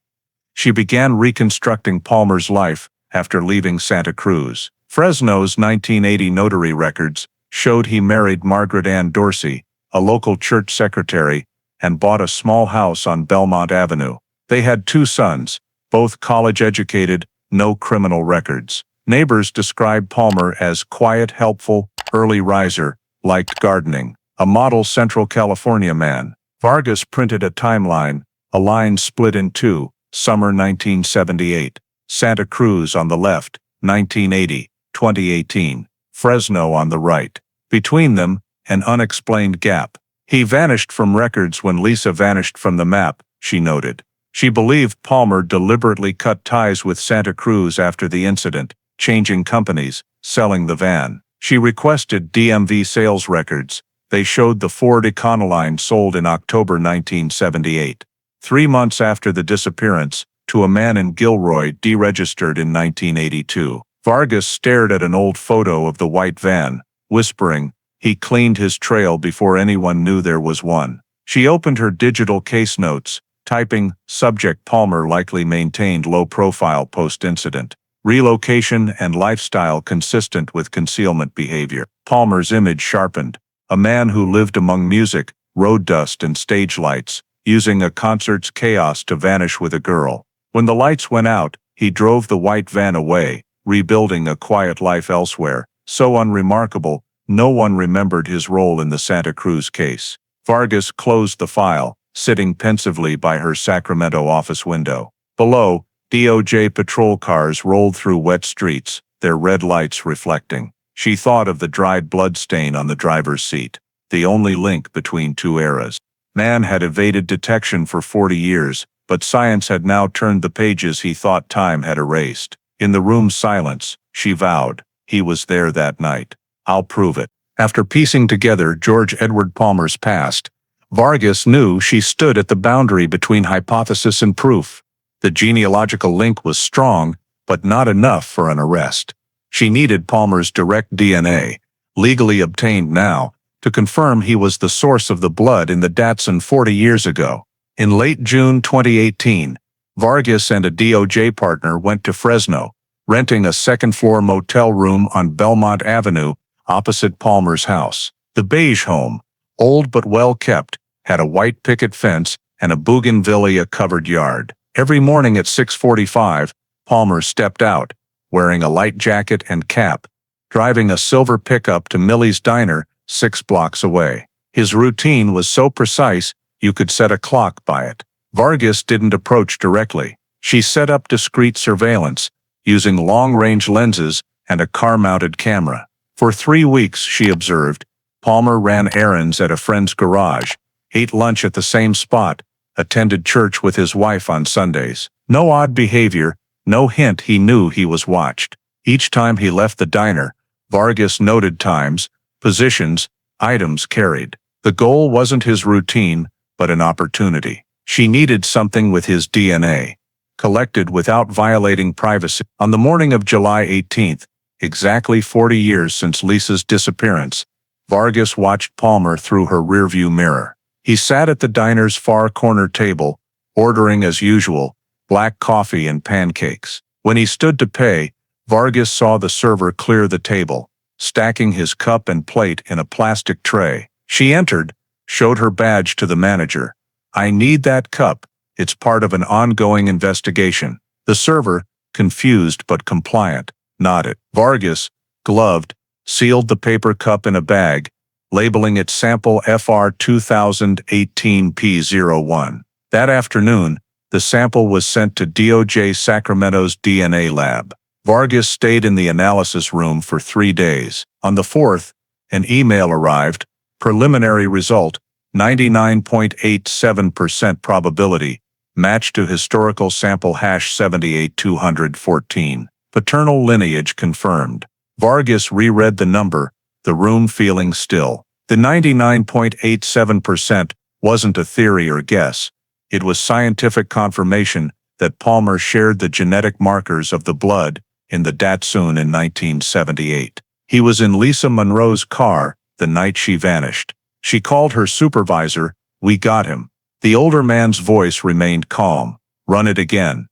She began reconstructing Palmer's life after leaving Santa Cruz. Fresno's 1980 notary records showed he married Margaret Ann Dorsey, a local church secretary, and bought a small house on Belmont Avenue. They had 2 sons, both college-educated, no criminal records. Neighbors described Palmer as quiet, helpful, early riser, liked gardening, a model Central California man. Vargas printed a timeline, a line split in 2, summer 1978, Santa Cruz on the left, 1980, 2018, Fresno on the right. Between them, an unexplained gap. He vanished from records when Lisa vanished from the map, she noted. She believed Palmer deliberately cut ties with Santa Cruz after the incident, changing companies, selling the van. She requested DMV sales records. They showed the Ford Econoline sold in October 1978. 3 months after the disappearance, to a man in Gilroy deregistered in 1982. Vargas stared at an old photo of the white van, whispering, he cleaned his trail before anyone knew there was one. She opened her digital case notes, typing, subject Palmer likely maintained low profile post-incident. Relocation and lifestyle consistent with concealment behavior. Palmer's image sharpened. A man who lived among music, road dust and stage lights, using a concert's chaos to vanish with a girl. When the lights went out, he drove the white van away, rebuilding a quiet life elsewhere, so unremarkable, no one remembered his role in the Santa Cruz case. Vargas closed the file, sitting pensively by her Sacramento office window. Below, DOJ patrol cars rolled through wet streets, their red lights reflecting. She thought of the dried blood stain on the driver's seat, the only link between 2 eras. Man had evaded detection for 40 years, but science had now turned the pages he thought time had erased. In the room's silence, she vowed, he was there that night. I'll prove it. After piecing together George Edward Palmer's past, Vargas knew she stood at the boundary between hypothesis and proof. The genealogical link was strong, but not enough for an arrest. She needed Palmer's direct DNA, legally obtained now, to confirm he was the source of the blood in the Datsun 40 years ago. In late June 2018, Vargas and a DOJ partner went to Fresno, renting a second-floor motel room on Belmont Avenue opposite Palmer's house. The beige home, old but well-kept, had a white picket fence and a bougainvillea-covered yard. Every morning at 6:45, Palmer stepped out, wearing a light jacket and cap, driving a silver pickup to Millie's Diner 6 blocks away. His routine was so precise, you could set a clock by it. Vargas didn't approach directly. She set up discreet surveillance, using long-range lenses and a car-mounted camera. For 3 weeks, she observed, Palmer ran errands at a friend's garage, ate lunch at the same spot, attended church with his wife on Sundays. No odd behavior, no hint he knew he was watched. Each time he left the diner, Vargas noted times, positions, items carried. The goal wasn't his routine, but an opportunity. She needed something with his DNA, collected without violating privacy. On the morning of July 18th, exactly 40 years since Lisa's disappearance, Vargas watched Palmer through her rearview mirror. He sat at the diner's far corner table, ordering as usual, black coffee and pancakes. When he stood to pay, Vargas saw the server clear the table, stacking his cup and plate in a plastic tray. She entered, showed her badge to the manager. I need that cup. It's part of an ongoing investigation. The server, confused but compliant, nodded. Vargas, gloved, sealed the paper cup in a bag, labeling it sample FR 2018 P01. That afternoon, the sample was sent to DOJ Sacramento's DNA lab. Vargas stayed in the analysis room for 3 days. On the 4th, an email arrived, preliminary result, 99.87% probability, matched to historical sample hash 78214. Paternal lineage confirmed. Vargas reread the number, the room feeling still. The 99.87% wasn't a theory or guess. It was scientific confirmation that Palmer shared the genetic markers of the blood in the Datsun in 1978. He was in Lisa Monroe's car the night she vanished. She called her supervisor, "We got him." The older man's voice remained calm. "Run it again.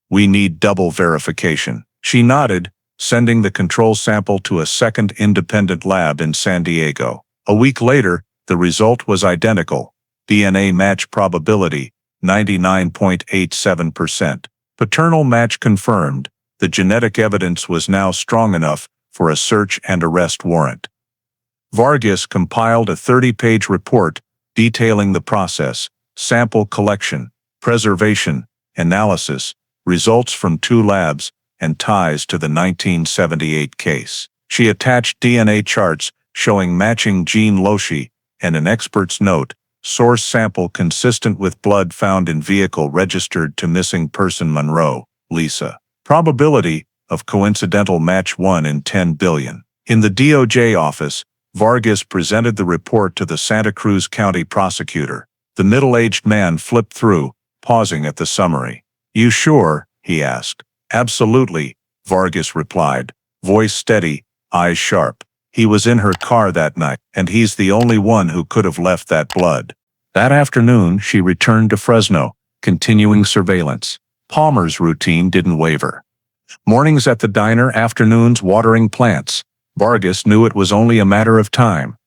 We need double verification." She nodded, sending the control sample to a second independent lab in San Diego. A week later, the result was identical. DNA match probability, 99.87%. Paternal match confirmed. The genetic evidence was now strong enough for a search and arrest warrant. Vargas compiled a 30-page report detailing the process, sample collection, preservation, analysis, results from 2 labs, and ties to the 1978 case. She attached DNA charts showing matching gene loci and an expert's note, source sample consistent with blood found in vehicle registered to missing person Monroe, Lisa. Probability of coincidental match 1 in 10 billion. In the DOJ office, Vargas presented the report to the Santa Cruz County prosecutor. The middle-aged man flipped through, pausing at the summary. "You sure?" he asked. "Absolutely," Vargas replied, voice steady, eyes sharp. "He was in her car that night, and he's the only one who could have left that blood." That afternoon, she returned to Fresno, continuing surveillance. Palmer's routine didn't waver. Mornings at the diner, afternoons watering plants. Vargas knew it was only a matter of time.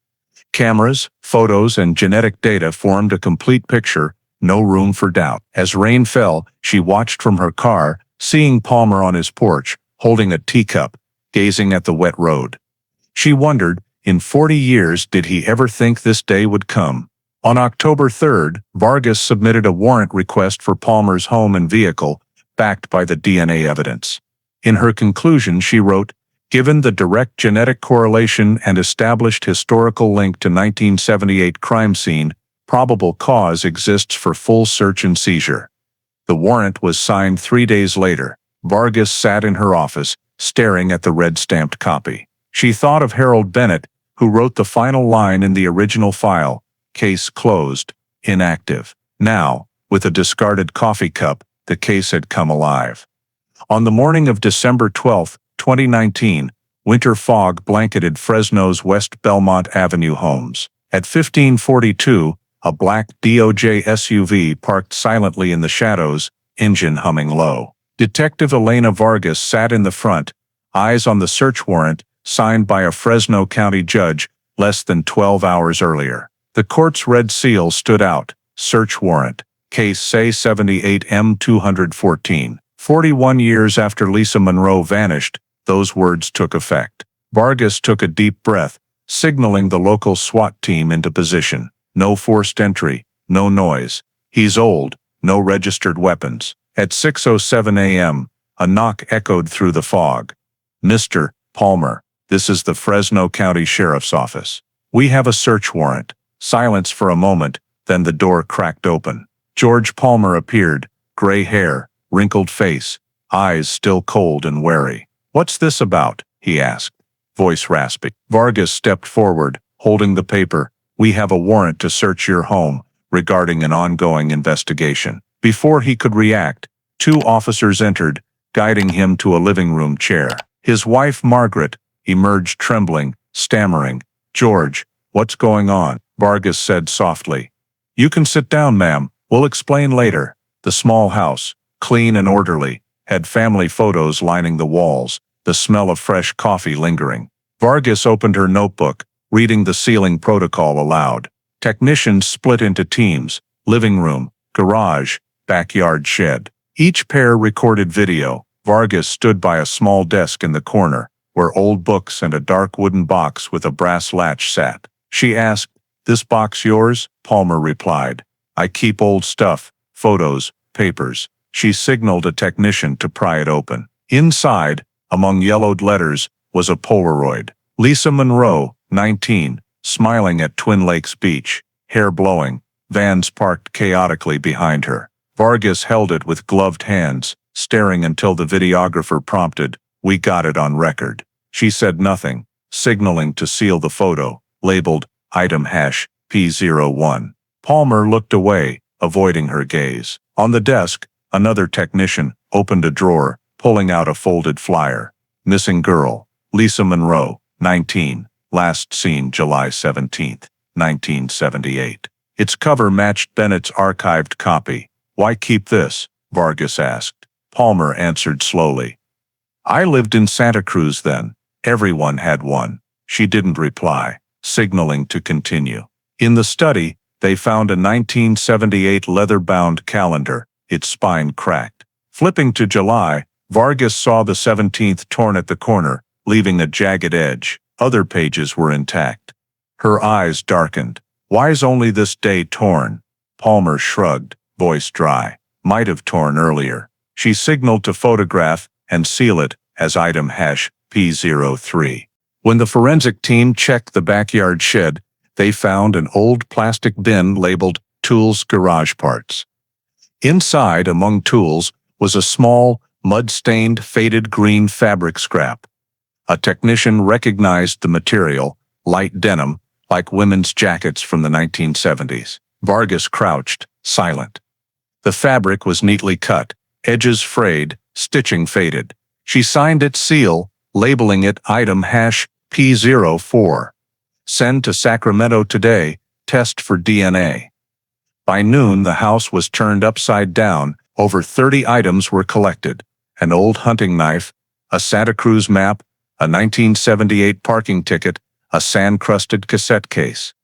Cameras, photos, and genetic data formed a complete picture, no room for doubt. As rain fell, she watched from her car, seeing Palmer on his porch, holding a teacup, gazing at the wet road. She wondered, in 40 years, did he ever think this day would come? On October 3rd, Vargas submitted a warrant request for Palmer's home and vehicle, backed by the DNA evidence. In her conclusion, she wrote, "Given the direct genetic correlation and established historical link to 1978 crime scene, probable cause exists for full search and seizure." The warrant was signed 3 days later. Vargas sat in her office, staring at the red-stamped copy. She thought of Harold Bennett, who wrote the final line in the original file, "Case closed, inactive." Now, with a discarded coffee cup, the case had come alive. On the morning of December 12, 2019, winter fog blanketed Fresno's West Belmont Avenue homes. At 1542, a black DOJ SUV parked silently in the shadows, engine humming low. Detective Elena Vargas sat in the front, eyes on the search warrant, signed by a Fresno County judge less than 12 hours earlier. The court's red seal stood out, search warrant, case C78M214. 41 years after Lisa Monroe vanished, those words took effect. Vargas took a deep breath, signaling the local SWAT team into position. No forced entry, no noise. He's old, no registered weapons. At 6:07 a.m., a knock echoed through the fog. "Mr. Palmer, this is the Fresno County Sheriff's Office. We have a search warrant." Silence for a moment, then the door cracked open. George Palmer appeared, gray hair, wrinkled face, eyes still cold and wary. "What's this about?" he asked, voice raspy. Vargas stepped forward, holding the paper. "We have a warrant to search your home, regarding an ongoing investigation." Before he could react, 2 officers entered, guiding him to a living room chair. His wife, Margaret, emerged trembling, stammering. "George, what's going on?" Vargas said softly. "You can sit down, ma'am. We'll explain later." The small house, clean and orderly, had family photos lining the walls, the smell of fresh coffee lingering. Vargas opened her notebook, reading the sealing protocol aloud. Technicians split into teams, living room, garage, backyard shed. Each pair recorded video. Vargas stood by a small desk in the corner, where old books and a dark wooden box with a brass latch sat. She asked, "This box yours?" Palmer replied, "I keep old stuff, photos, papers." She signaled a technician to pry it open. Inside, among yellowed letters, was a Polaroid. Lisa Monroe, 19, smiling at Twin Lakes Beach, hair blowing, vans parked chaotically behind her. Vargas held it with gloved hands, staring until the videographer prompted, "We got it on record." She said nothing, signaling to seal the photo, labeled item hash P01. Palmer looked away, avoiding her gaze. On the desk, another technician opened a drawer, pulling out a folded flyer. "Missing girl, Lisa Monroe, 19, last seen July 17, 1978. Its cover matched Bennett's archived copy. "Why keep this?" Vargas asked. Palmer answered slowly. I lived in Santa Cruz then. Everyone had one. She didn't reply, signaling to continue. In the study, they found a 1978 leather-bound calendar, its spine cracked. Flipping to July, Vargas saw the 17th torn at the corner, leaving a jagged edge. Other pages were intact. Her eyes darkened. Why's only this day torn? Palmer shrugged, voice dry. Might have torn earlier. She signaled to photograph and seal it as item hash P03. When the forensic team checked the backyard shed, they found an old plastic bin labeled Tools Garage Parts. Inside, among tools, was a small, mud-stained, faded green fabric scrap. A technician recognized the material, light denim, like women's jackets from the 1970s. Vargas crouched, silent. The fabric was neatly cut, edges frayed, stitching faded. She signed its seal, labeling it item hash P04. Send to Sacramento today, test for DNA. By noon, the house was turned upside down. Over 30 items were collected. An old hunting knife, a Santa Cruz map, a 1978 parking ticket, a sand-crusted cassette case.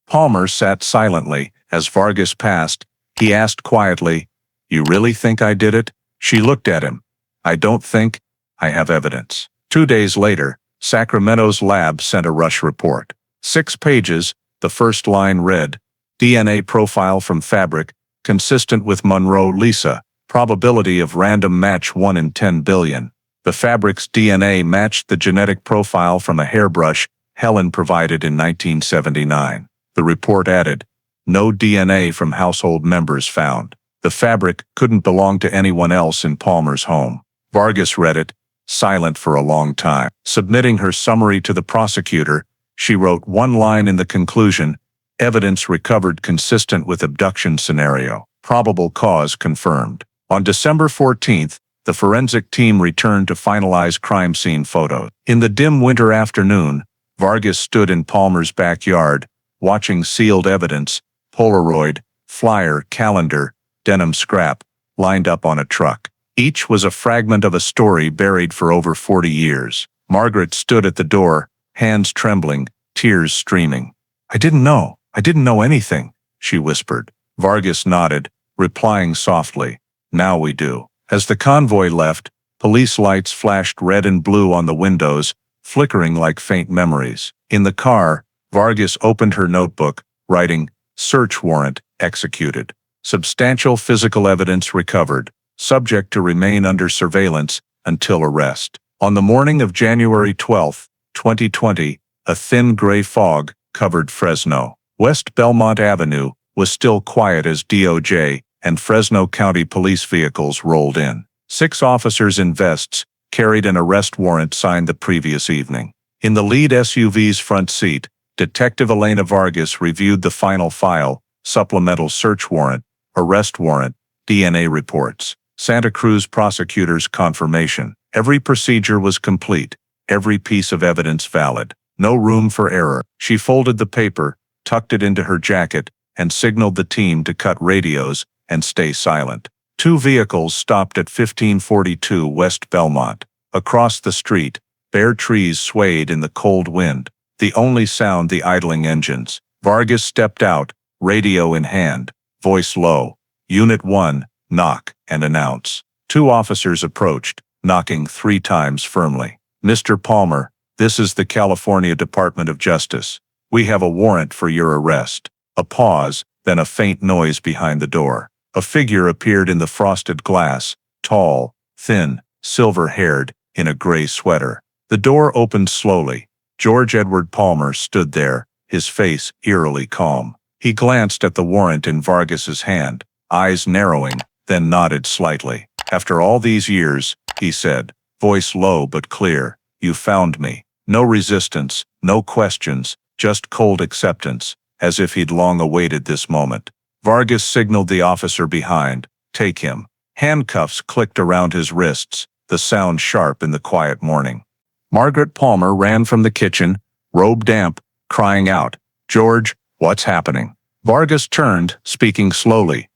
Palmer sat silently as Vargas passed. He asked quietly, "You really think I did it?" She looked at him. "I don't think. I have evidence." 2 days later, Sacramento's lab sent a rush report. 6 pages, the first line read, DNA profile from fabric, consistent with Monroe Lisa, probability of random match 1 in 10 billion. The fabric's DNA matched the genetic profile from a hairbrush Helen provided in 1979. The report added, no DNA from household members found. The fabric couldn't belong to anyone else in Palmer's home. Vargas read it, silent for a long time. Submitting her summary to the prosecutor, she wrote one line in the conclusion, evidence recovered consistent with abduction scenario. Probable cause confirmed. On December 14th, the forensic team returned to finalize crime scene photos. In the dim winter afternoon, Vargas stood in Palmer's backyard, watching sealed evidence, Polaroid, flyer, calendar, denim scrap, lined up on a truck. Each was a fragment of a story buried for over 40 years. Margaret stood at the door, hands trembling, tears streaming. I didn't know anything, she whispered. Vargas nodded, replying softly, now we do. As the convoy left, police lights flashed red and blue on the windows, flickering like faint memories. In the car, Vargas opened her notebook, writing, search warrant, executed. Substantial physical evidence recovered, subject to remain under surveillance until arrest. On the morning of January 12, 2020, a thin gray fog covered Fresno. West Belmont Avenue was still quiet as DOJ and Fresno County police vehicles rolled in. 6 officers in vests carried an arrest warrant signed the previous evening. In the lead SUV's front seat, Detective Elena Vargas reviewed the final file, supplemental search warrant, arrest warrant, DNA reports, Santa Cruz prosecutor's confirmation. Every procedure was complete, every piece of evidence valid. No room for error. She folded the paper, tucked it into her jacket, and signaled the team to cut radios and stay silent. 2 vehicles stopped at 1542 West Belmont. Across the street, bare trees swayed in the cold wind, the only sound the idling engines. Vargas stepped out, radio in hand, voice low. Unit 1, knock and announce. 2 officers approached, knocking 3 times firmly. Mr. Palmer, this is the California Department of Justice. We have a warrant for your arrest. A pause, then a faint noise behind the door. A figure appeared in the frosted glass, tall, thin, silver-haired, in a gray sweater. The door opened slowly. George Edward Palmer stood there, his face eerily calm. He glanced at the warrant in Vargas's hand, eyes narrowing, then nodded slightly. After all these years, he said, voice low but clear, you found me. No resistance, no questions, just cold acceptance, as if he'd long awaited this moment. Vargas signaled the officer behind, take him. Handcuffs clicked around his wrists, the sound sharp in the quiet morning. Margaret Palmer ran from the kitchen, robe damp, crying out, George, what's happening? Vargas turned, speaking slowly.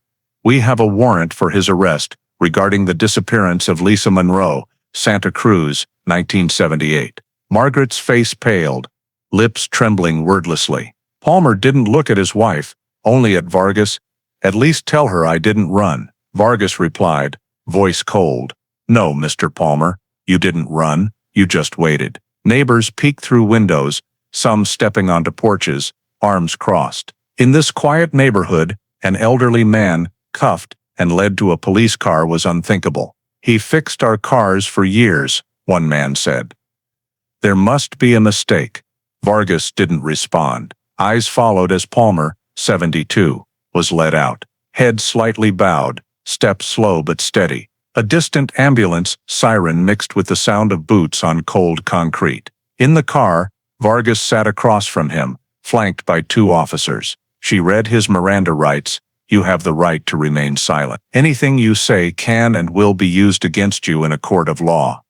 We have a warrant for his arrest regarding the disappearance of Lisa Monroe, Santa Cruz, 1978. Margaret's face paled, lips trembling wordlessly. Palmer didn't look at his wife, only at Vargas. At least tell her I didn't run. Vargas replied, voice cold. No, Mr. Palmer, you didn't run, you just waited. Neighbors peeked through windows, some stepping onto porches, arms crossed. In this quiet neighborhood, an elderly man, cuffed and led to a police car, was unthinkable. He fixed our cars for years, one man said. There must be a mistake. Vargas didn't respond. Eyes followed as Palmer, 72, was led out. Head slightly bowed, step slow but steady. A distant ambulance siren mixed with the sound of boots on cold concrete. In the car, Vargas sat across from him, flanked by two officers. She read his Miranda rights. You have the right to remain silent. Anything you say can and will be used against you in a court of law.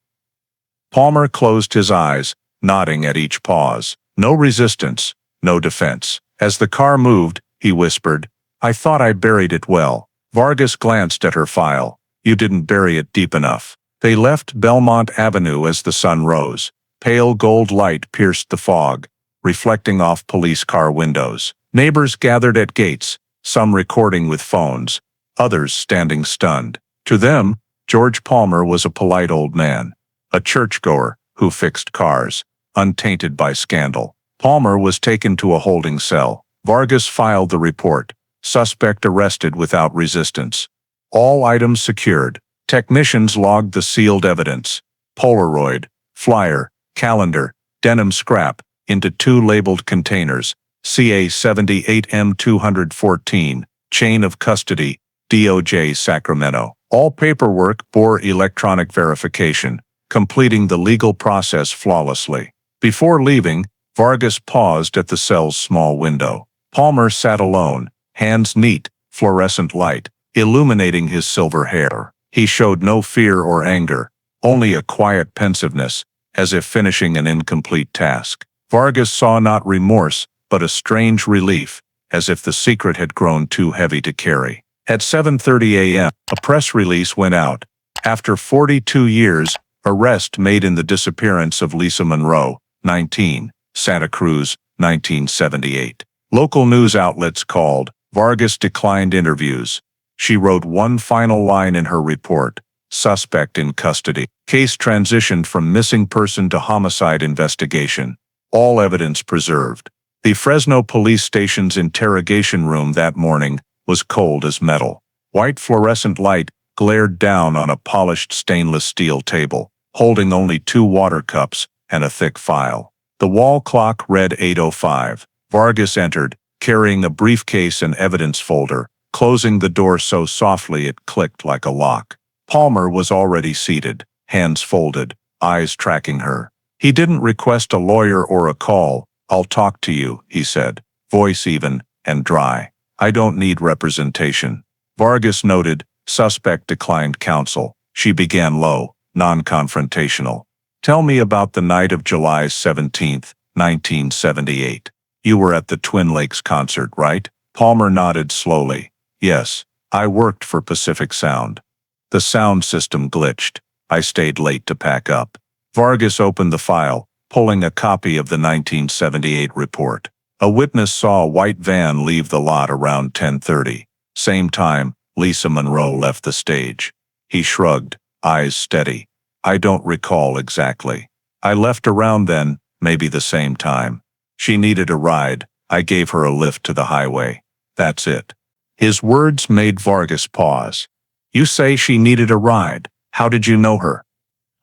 Palmer closed his eyes, nodding at each pause. No resistance, no defense. As the car moved, he whispered, I thought I buried it well. Vargas glanced at her file. You didn't bury it deep enough. They left Belmont Avenue as the sun rose. Pale gold light pierced the fog, reflecting off police car windows. Neighbors gathered at gates, some recording with phones, others standing stunned. To them, George Palmer was a polite old man, a churchgoer who fixed cars, untainted by scandal. Palmer was taken to a holding cell. Vargas filed the report. Suspect arrested without resistance. All items secured. Technicians logged the sealed evidence. Polaroid, flyer, calendar, denim scrap, into two labeled containers. CA 78M 214, chain of custody, DOJ Sacramento. All paperwork bore electronic verification, completing the legal process flawlessly. Before leaving, Vargas paused at the cell's small window. Palmer sat alone, hands neat, fluorescent light, illuminating his silver hair. He showed no fear or anger, only a quiet pensiveness, as if finishing an incomplete task. Vargas saw not remorse, but a strange relief, as if the secret had grown too heavy to carry. At 7:30 a.m., a press release went out. After 42 years, arrest made in the disappearance of Lisa Monroe, 19, Santa Cruz, 1978. Local news outlets called. Vargas declined interviews. She wrote one final line in her report, suspect in custody. Case transitioned from missing person to homicide investigation. All evidence preserved. The Fresno police station's interrogation room that morning was cold as metal. White fluorescent light glared down on a polished stainless steel table, holding only 2 water cups and a thick file. The wall clock read 8:05. Vargas entered, carrying a briefcase and evidence folder, closing the door so softly it clicked like a lock. Palmer was already seated, hands folded, eyes tracking her. He didn't request a lawyer or a call. I'll talk to you, he said, voice even and dry. I don't need representation. Vargas noted, suspect declined counsel. She began low, non-confrontational. Tell me about the night of July 17, 1978. You were at the Twin Lakes concert, right? Palmer nodded slowly. Yes, I worked for Pacific Sound. The sound system glitched. I stayed late to pack up. Vargas opened the file, pulling a copy of the 1978 report. A witness saw a white van leave the lot around 10:30. Same time, Lisa Monroe left the stage. He shrugged, eyes steady. I don't recall exactly. I left around then, maybe the same time. She needed a ride. I gave her a lift to the highway. That's it. His words made Vargas pause. You say she needed a ride. How did you know her?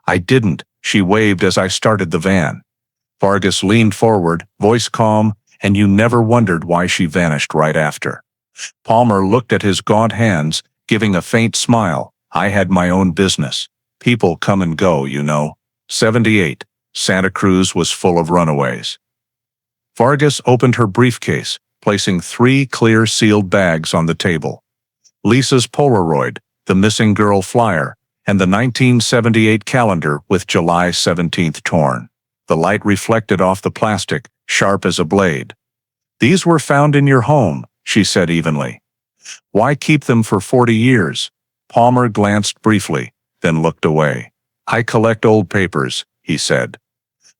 I didn't. She waved as I started the van. Vargas leaned forward, voice calm, and you never wondered why she vanished right after. Palmer looked at his gaunt hands, giving a faint smile. I had my own business. People come and go, you know. 78. Santa Cruz was full of runaways. Vargas opened her briefcase, placing 3 clear sealed bags on the table. Lisa's Polaroid, the missing girl flyer, and the 1978 calendar with July 17th torn. The light reflected off the plastic, sharp as a blade. These were found in your home, she said evenly. Why keep them for 40 years? Palmer glanced briefly, then looked away. "I collect old papers," he said.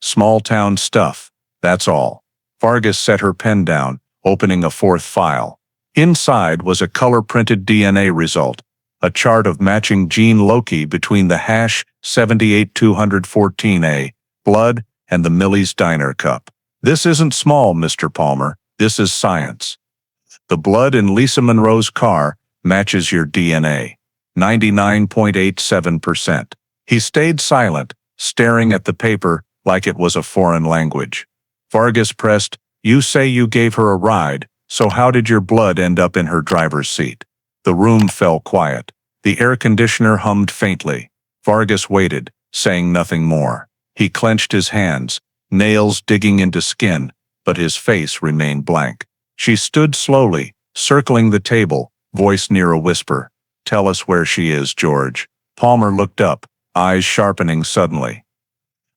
"Small town stuff, that's all." Vargas set her pen down, opening a fourth file. Inside was a color-printed DNA result, a chart of matching gene loci between the #78214A, blood, and the Millie's Diner cup. "This isn't small, Mr. Palmer, this is science. The blood in Lisa Monroe's car matches your DNA. 99.87%. He stayed silent, staring at the paper like it was a foreign language. Vargas pressed, "You say you gave her a ride, so how did your blood end up in her driver's seat?" The room fell quiet. The air conditioner hummed faintly. Vargas waited, saying nothing more. He clenched his hands, nails digging into skin, but his face remained blank. She stood slowly, circling the table, voice near a whisper. "Tell us where she is, George." Palmer looked up, eyes sharpening suddenly.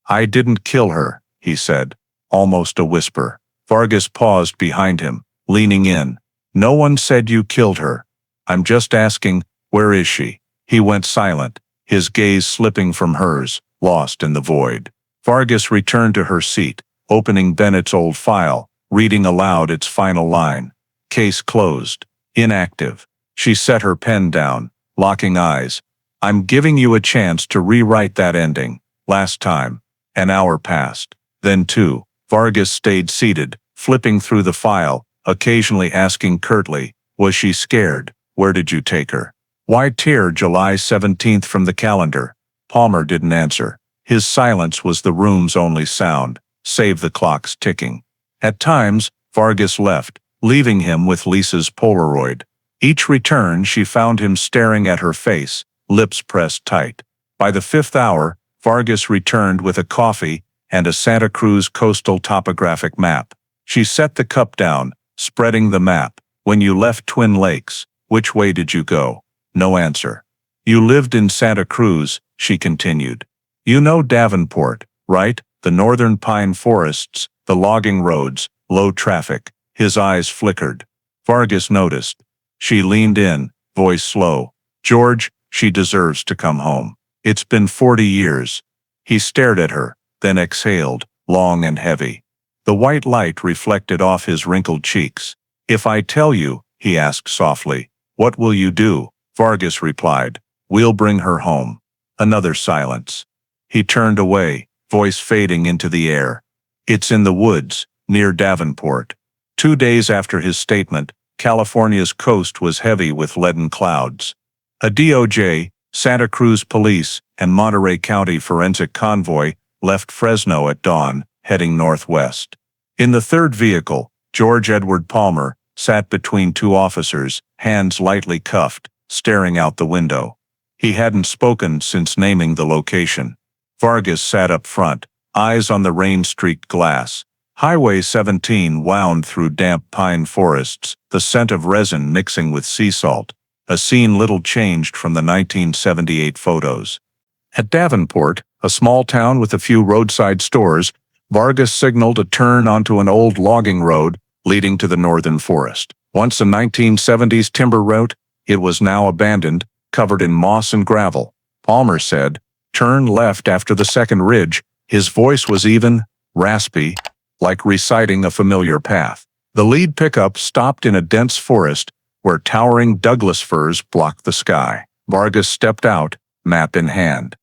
"I didn't kill her," he said, almost a whisper. Vargas paused behind him, leaning in. "No one said you killed her. I'm just asking, where is she?" He went silent, his gaze slipping from hers, lost in the void. Vargas returned to her seat, opening Bennett's old file, reading aloud its final line. "Case closed. Inactive." She set her pen down, locking eyes. "I'm giving you a chance to rewrite that ending. Last time." An hour passed. Then two. Vargas stayed seated, flipping through the file, occasionally asking curtly, "Was she scared? Where did you take her? Why tear July 17th from the calendar?" Palmer didn't answer. His silence was the room's only sound, save the clock's ticking. At times, Vargas left, leaving him with Lisa's Polaroid. Each return she found him staring at her face, lips pressed tight. By the fifth hour, Vargas returned with a coffee and a Santa Cruz coastal topographic map. She set the cup down, spreading the map. "When you left Twin Lakes, which way did you go?" No answer. "You lived in Santa Cruz," she continued. "You know Davenport, right? The northern pine forests, the logging roads, low traffic." His eyes flickered. Vargas noticed. She leaned in, voice slow. "George, she deserves to come home. It's been 40 years. He stared at her, then exhaled, long and heavy. The white light reflected off his wrinkled cheeks. "If I tell you," he asked softly, "what will you do?" Vargas replied, "We'll bring her home." Another silence. He turned away, voice fading into the air. "It's in the woods, near Davenport." 2 days after his statement, California's coast was heavy with leaden clouds. A DOJ, Santa Cruz Police, and Monterey County forensic convoy left Fresno at dawn, heading northwest. In the third vehicle, George Edward Palmer sat between two officers, hands lightly cuffed, staring out the window. He hadn't spoken since naming the location. Vargas sat up front, eyes on the rain-streaked glass. Highway 17 wound through damp pine forests, the scent of resin mixing with sea salt, a scene little changed from the 1978 photos. At Davenport, a small town with a few roadside stores, Vargas signaled a turn onto an old logging road leading to the northern forest. Once a 1970s timber route, it was now abandoned, covered in moss and gravel. Palmer said, "Turn left after the second ridge." His voice was even, raspy, like reciting a familiar path. The lead pickup stopped in a dense forest where towering Douglas firs blocked the sky. Vargas stepped out, map in hand.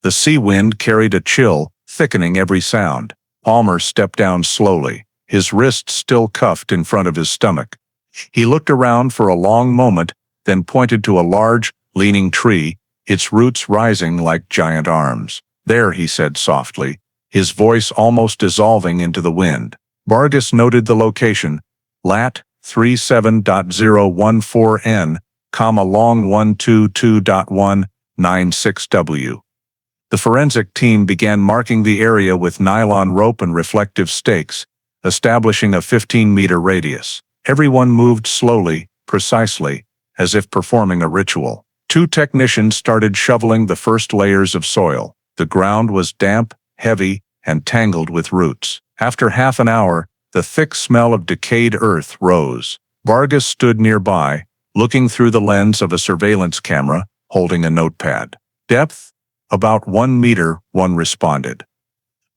The sea wind carried a chill, thickening every sound. Palmer stepped down slowly, his wrists still cuffed in front of his stomach. He looked around for a long moment, then pointed to a large, leaning tree, its roots rising like giant arms. "There," he said softly, his voice almost dissolving into the wind. Vargas noted the location, lat. 37.014N, long 122.196W. The forensic team began marking the area with nylon rope and reflective stakes, establishing a 15-meter radius. Everyone moved slowly, precisely, as if performing a ritual. 2 technicians started shoveling the first layers of soil. The ground was damp, heavy, and tangled with roots. After half an hour, the thick smell of decayed earth rose. Vargas stood nearby, looking through the lens of a surveillance camera, holding a notepad. "Depth? "About 1 meter," one responded.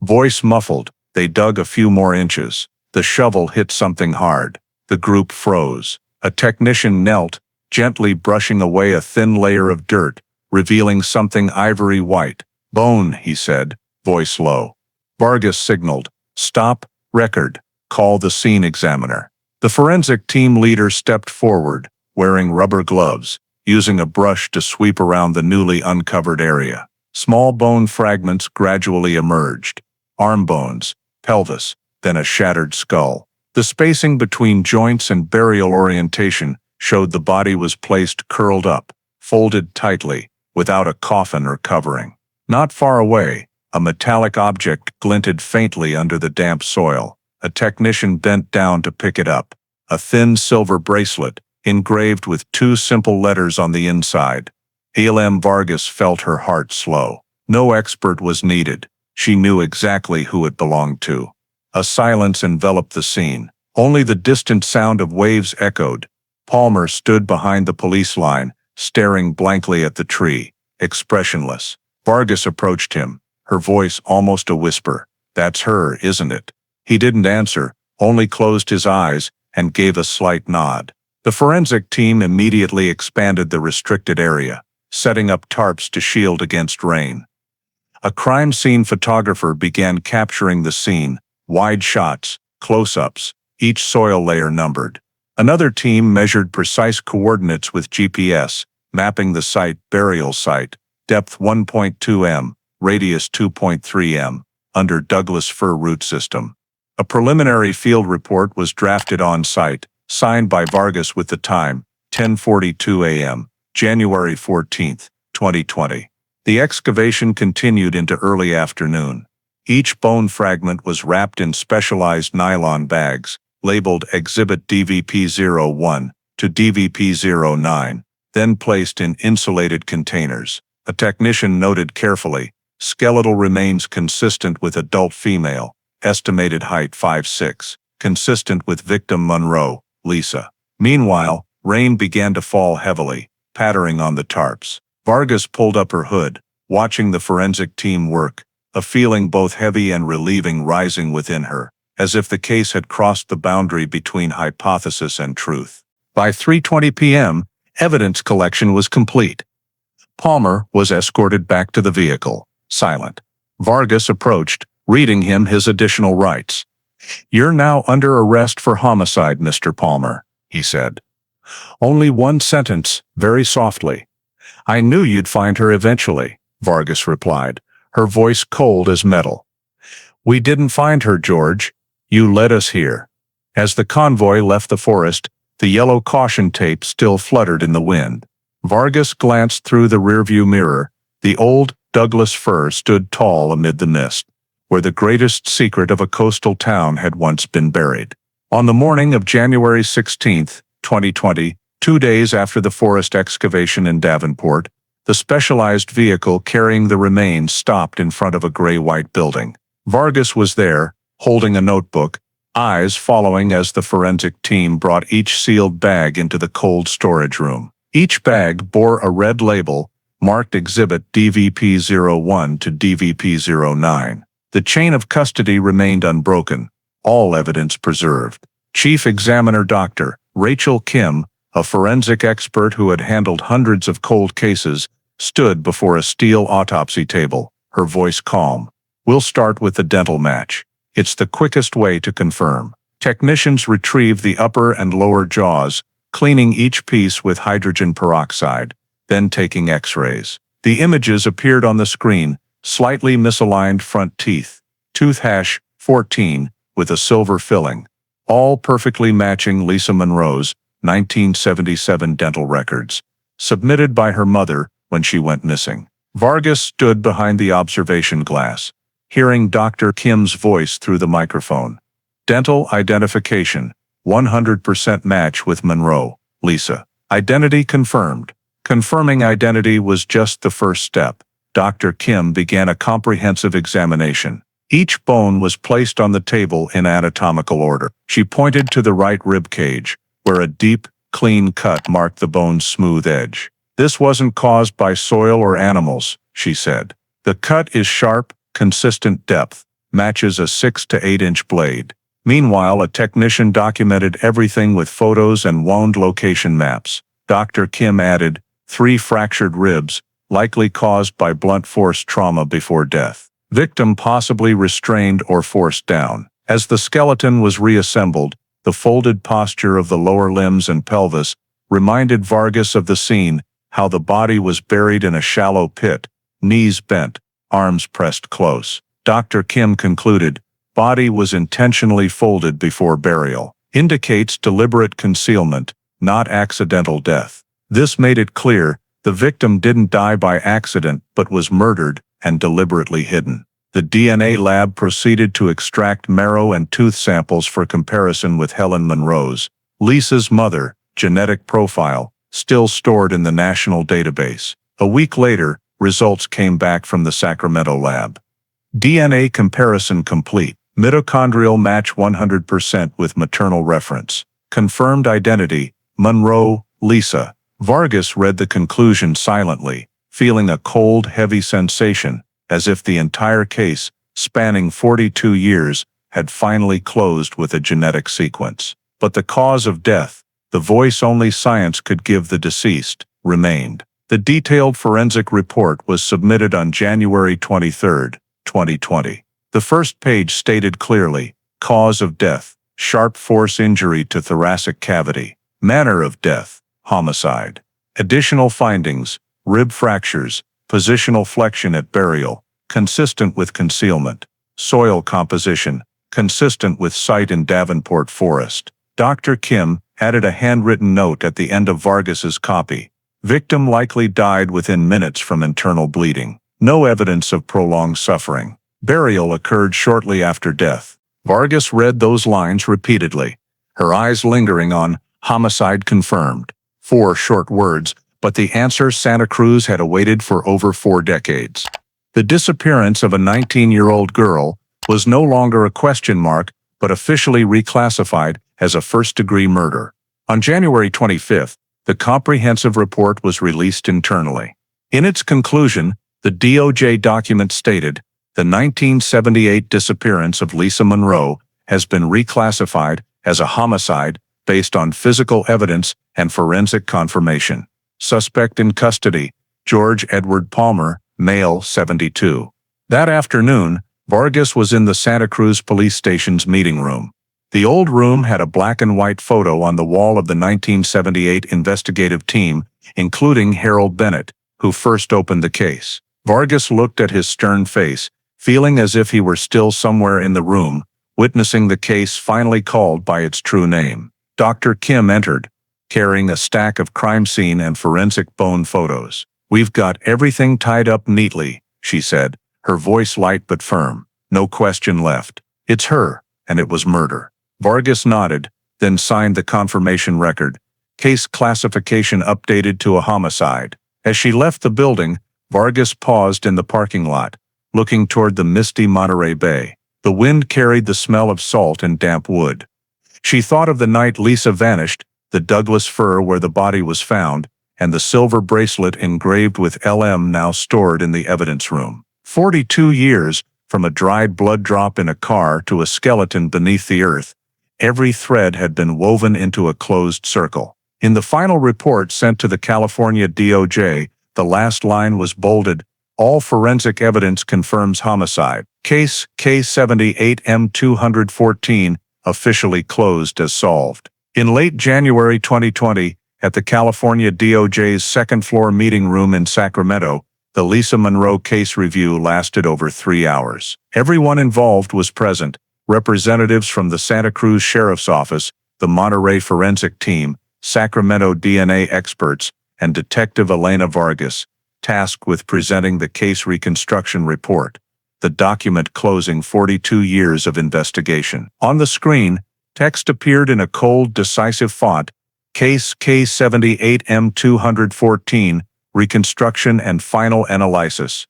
Voice muffled, they dug a few more inches. The shovel hit something hard. The group froze. A technician knelt, gently brushing away a thin layer of dirt, revealing something ivory white. "Bone," he said, voice low. Vargas signaled, "Stop, record, call the scene examiner." The forensic team leader stepped forward, wearing rubber gloves, using a brush to sweep around the newly uncovered area. Small bone fragments gradually emerged. Arm bones, pelvis, then a shattered skull. The spacing between joints and burial orientation showed the body was placed curled up, folded tightly, without a coffin or covering. Not far away, a metallic object glinted faintly under the damp soil. A technician bent down to pick it up. A thin silver bracelet, engraved with 2 simple letters on the inside. Helen Vargas felt her heart slow. No expert was needed. She knew exactly who it belonged to. A silence enveloped the scene. Only the distant sound of waves echoed. Palmer stood behind the police line, staring blankly at the tree, expressionless. Vargas approached him, her voice almost a whisper. "That's her, isn't it?" He didn't answer, only closed his eyes and gave a slight nod. The forensic team immediately expanded the restricted area, setting up tarps to shield against rain. A crime scene photographer began capturing the scene, wide shots, close-ups, each soil layer numbered. Another team measured precise coordinates with GPS, mapping the burial site, depth 1.2 m, radius 2.3 m, under Douglas fir root system. A preliminary field report was drafted on site, signed by Vargas with the time, 10:42 a.m., January 14, 2020. The excavation continued into early afternoon. Each bone fragment was wrapped in specialized nylon bags, labeled Exhibit DVP-01 to DVP-09, then placed in insulated containers. A technician noted carefully, skeletal remains consistent with adult female, estimated height 5'6", consistent with victim Monroe, Lisa. Meanwhile, rain began to fall heavily, pattering on the tarps. Vargas pulled up her hood, watching the forensic team work, a feeling both heavy and relieving rising within her, as if the case had crossed the boundary between hypothesis and truth. By 3:20 p.m., evidence collection was complete. Palmer was escorted back to the vehicle, silent. Vargas approached, reading him his additional rights. "You're now under arrest for homicide, Mr. Palmer," he said. "Only one sentence, very softly." "I knew you'd find her eventually," Vargas replied, her voice cold as metal. "We didn't find her, George. You led us here." As the convoy left the forest, the yellow caution tape still fluttered in the wind. Vargas glanced through the rearview mirror. The old Douglas fir stood tall amid the mist, where the greatest secret of a coastal town had once been buried. On the morning of January 16, 2020, 2 days after the forest excavation in Davenport, the specialized vehicle carrying the remains stopped in front of a gray-white building. Vargas was there, holding a notebook, eyes following as the forensic team brought each sealed bag into the cold storage room. Each bag bore a red label, marked Exhibit DVP-01 to DVP-09. The chain of custody remained unbroken, all evidence preserved. Chief Examiner Dr. Rachel Kim, a forensic expert who had handled hundreds of cold cases, stood before a steel autopsy table, her voice calm. "We'll start with the dental match. It's the quickest way to confirm." Technicians retrieved the upper and lower jaws, cleaning each piece with hydrogen peroxide, then taking X-rays. The images appeared on the screen: slightly misaligned front teeth, tooth hash 14, with a silver filling, all perfectly matching Lisa Monroe's 1977 dental records, submitted by her mother when she went missing. Vargas stood behind the observation glass, hearing Dr. Kim's voice through the microphone. "Dental identification, 100% match with Monroe, Lisa. Identity confirmed." Confirming identity was just the first step. Dr. Kim began a comprehensive examination. Each bone was placed on the table in anatomical order. She pointed to the right rib cage, where a deep, clean cut marked the bone's smooth edge. "This wasn't caused by soil or animals," she said. The cut is sharp, consistent depth, matches a 6 to 8 inch blade. Meanwhile, a technician documented everything with photos and wound location maps. Dr. Kim added, 3 fractured ribs, likely caused by blunt force trauma before death. Victim possibly restrained or forced down. As the skeleton was reassembled, the folded posture of the lower limbs and pelvis reminded Vargas of the scene, how the body was buried in a shallow pit, knees bent, arms pressed close. Dr. Kim concluded, body was intentionally folded before burial. Indicates deliberate concealment, not accidental death. This made it clear the victim didn't die by accident but was murdered and deliberately hidden. The DNA lab proceeded to extract marrow and tooth samples for comparison with Helen Monroe's, Lisa's mother, genetic profile, still stored in the national database. A week later, results came back from the Sacramento lab. DNA comparison complete. Mitochondrial match 100% with maternal reference. Confirmed identity, Monroe, Lisa. Vargas read the conclusion silently, feeling a cold, heavy sensation, as if the entire case, spanning 42 years, had finally closed with a genetic sequence. But the cause of death, the voice only science could give the deceased, remained. The detailed forensic report was submitted on January 23, 2020. The first page stated clearly, cause of death, sharp force injury to thoracic cavity. Manner of death, homicide. Additional findings, rib fractures, positional flexion at burial, consistent with concealment. Soil composition, consistent with site in Davenport Forest. Dr. Kim added a handwritten note at the end of Vargas's copy. Victim likely died within minutes from internal bleeding. No evidence of prolonged suffering. Burial occurred shortly after death. Vargas read those lines repeatedly, her eyes lingering on homicide confirmed. 4 short words, but the answer Santa Cruz had awaited for over 4 decades. The disappearance of a 19-year-old girl was no longer a question mark, but officially reclassified as a first-degree murder. On January 25, the comprehensive report was released internally. In its conclusion, the DOJ document stated, the 1978 disappearance of Lisa Monroe has been reclassified as a homicide based on physical evidence and forensic confirmation. Suspect in custody, George Edward Palmer, male, 72. That afternoon, Vargas was in the Santa Cruz police station's meeting room. The old room had a black and white photo on the wall of the 1978 investigative team, including Harold Bennett, who first opened the case. Vargas looked at his stern face, feeling as if he were still somewhere in the room, witnessing the case finally called by its true name. Dr. Kim entered, carrying a stack of crime scene and forensic bone photos. We've got everything tied up neatly, she said, her voice light but firm. No question left. It's her, and it was murder. Vargas nodded, then signed the confirmation record. Case classification updated to a homicide. As she left the building, Vargas paused in the parking lot, looking toward the misty Monterey Bay. The wind carried the smell of salt and damp wood. She thought of the night Lisa vanished, the Douglas fir where the body was found, and the silver bracelet engraved with LM now stored in the evidence room. 42 years, from a dried blood drop in a car to a skeleton beneath the earth, every thread had been woven into a closed circle. In the final report sent to the California DOJ, the last line was bolded, all forensic evidence confirms homicide. Case K78M214, officially closed as solved. In late January 2020, at the California DOJ's second-floor meeting room in Sacramento, the Lisa Monroe case review lasted over 3 hours. Everyone involved was present, representatives from the Santa Cruz Sheriff's Office, the Monterey Forensic Team, Sacramento DNA experts, and Detective Elena Vargas, tasked with presenting the case reconstruction report, the document closing 42 years of investigation. On the screen, text appeared in a cold, decisive font, Case K78M214, Reconstruction and Final Analysis.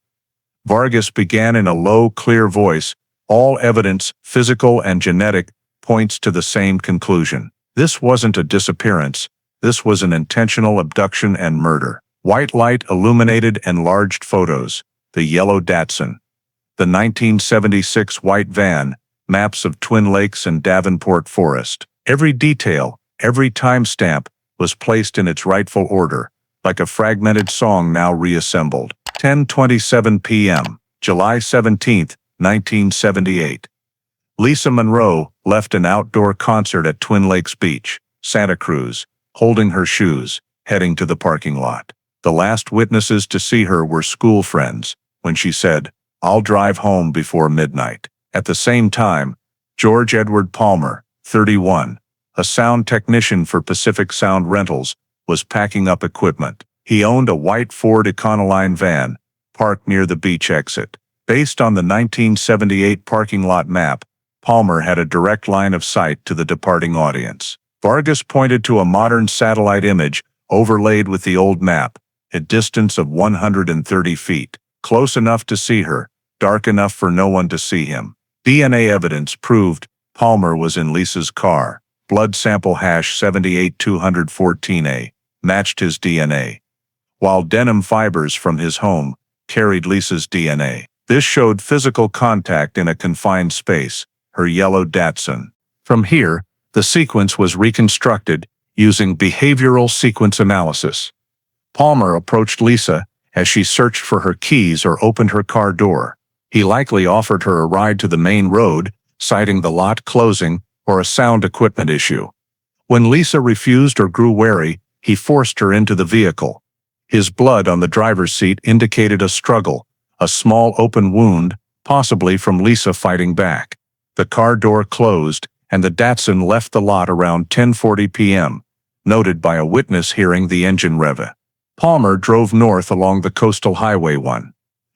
Vargas began in a low, clear voice, all evidence, physical and genetic, points to the same conclusion. This wasn't a disappearance, this was an intentional abduction and murder. White light illuminated enlarged photos, the yellow Datsun. The 1976 white van, maps of Twin Lakes and Davenport Forest. Every detail, every timestamp, was placed in its rightful order, like a fragmented song now reassembled. 10:27 p.m., July 17, 1978. Lisa Monroe left an outdoor concert at Twin Lakes Beach, Santa Cruz, holding her shoes, heading to the parking lot. The last witnesses to see her were school friends, when she said, "I'll drive home before midnight." At the same time, George Edward Palmer, 31, a sound technician for Pacific Sound Rentals, was packing up equipment. He owned a white Ford Econoline van, parked near the beach exit. Based on the 1978 parking lot map, Palmer had a direct line of sight to the departing audience. Vargas pointed to a modern satellite image overlaid with the old map, a distance of 130 feet, close enough to see her, dark enough for no one to see him. DNA evidence proved Palmer was in Lisa's car. Blood sample hash 78214A matched his DNA, while denim fibers from his home carried Lisa's DNA. This showed physical contact in a confined space, her yellow Datsun. From here, the sequence was reconstructed using behavioral sequence analysis. Palmer approached Lisa as she searched for her keys or opened her car door. He likely offered her a ride to the main road, citing the lot closing or a sound equipment issue. When Lisa refused or grew wary, he forced her into the vehicle. His blood on the driver's seat indicated a struggle, a small open wound, possibly from Lisa fighting back. The car door closed, and the Datsun left the lot around 10:40 p.m., noted by a witness hearing the engine rev. Palmer drove north along the Coastal Highway 1.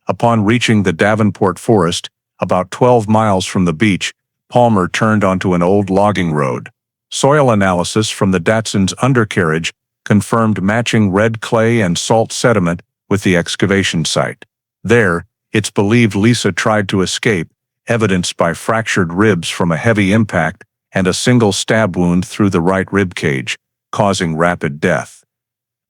Upon reaching the Davenport Forest, about 12 miles from the beach, Palmer turned onto an old logging road. Soil analysis from the Datsun's undercarriage confirmed matching red clay and salt sediment with the excavation site. There, it's believed Lisa tried to escape, evidenced by fractured ribs from a heavy impact and a single stab wound through the right rib cage, causing rapid death.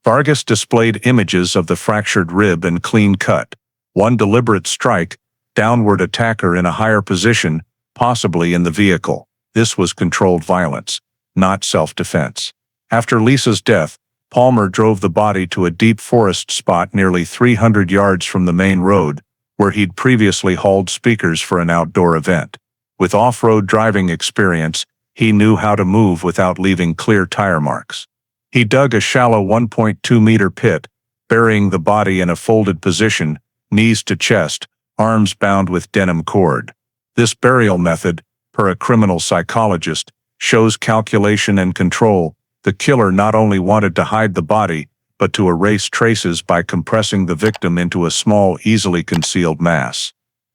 Vargas displayed images of the fractured rib and clean cut. One deliberate strike, downward attacker in a higher position, possibly in the vehicle. This was controlled violence, not self-defense. After Lisa's death, Palmer drove the body to a deep forest spot nearly 300 yards from the main road, where he'd previously hauled speakers for an outdoor event. With off-road driving experience, he knew how to move without leaving clear tire marks. He dug a shallow 1.2-meter pit, burying the body in a folded position, knees to chest, arms bound with denim cord. This burial method, per a criminal psychologist, shows calculation and control. The killer not only wanted to hide the body, but to erase traces by compressing the victim into a small, easily concealed mass.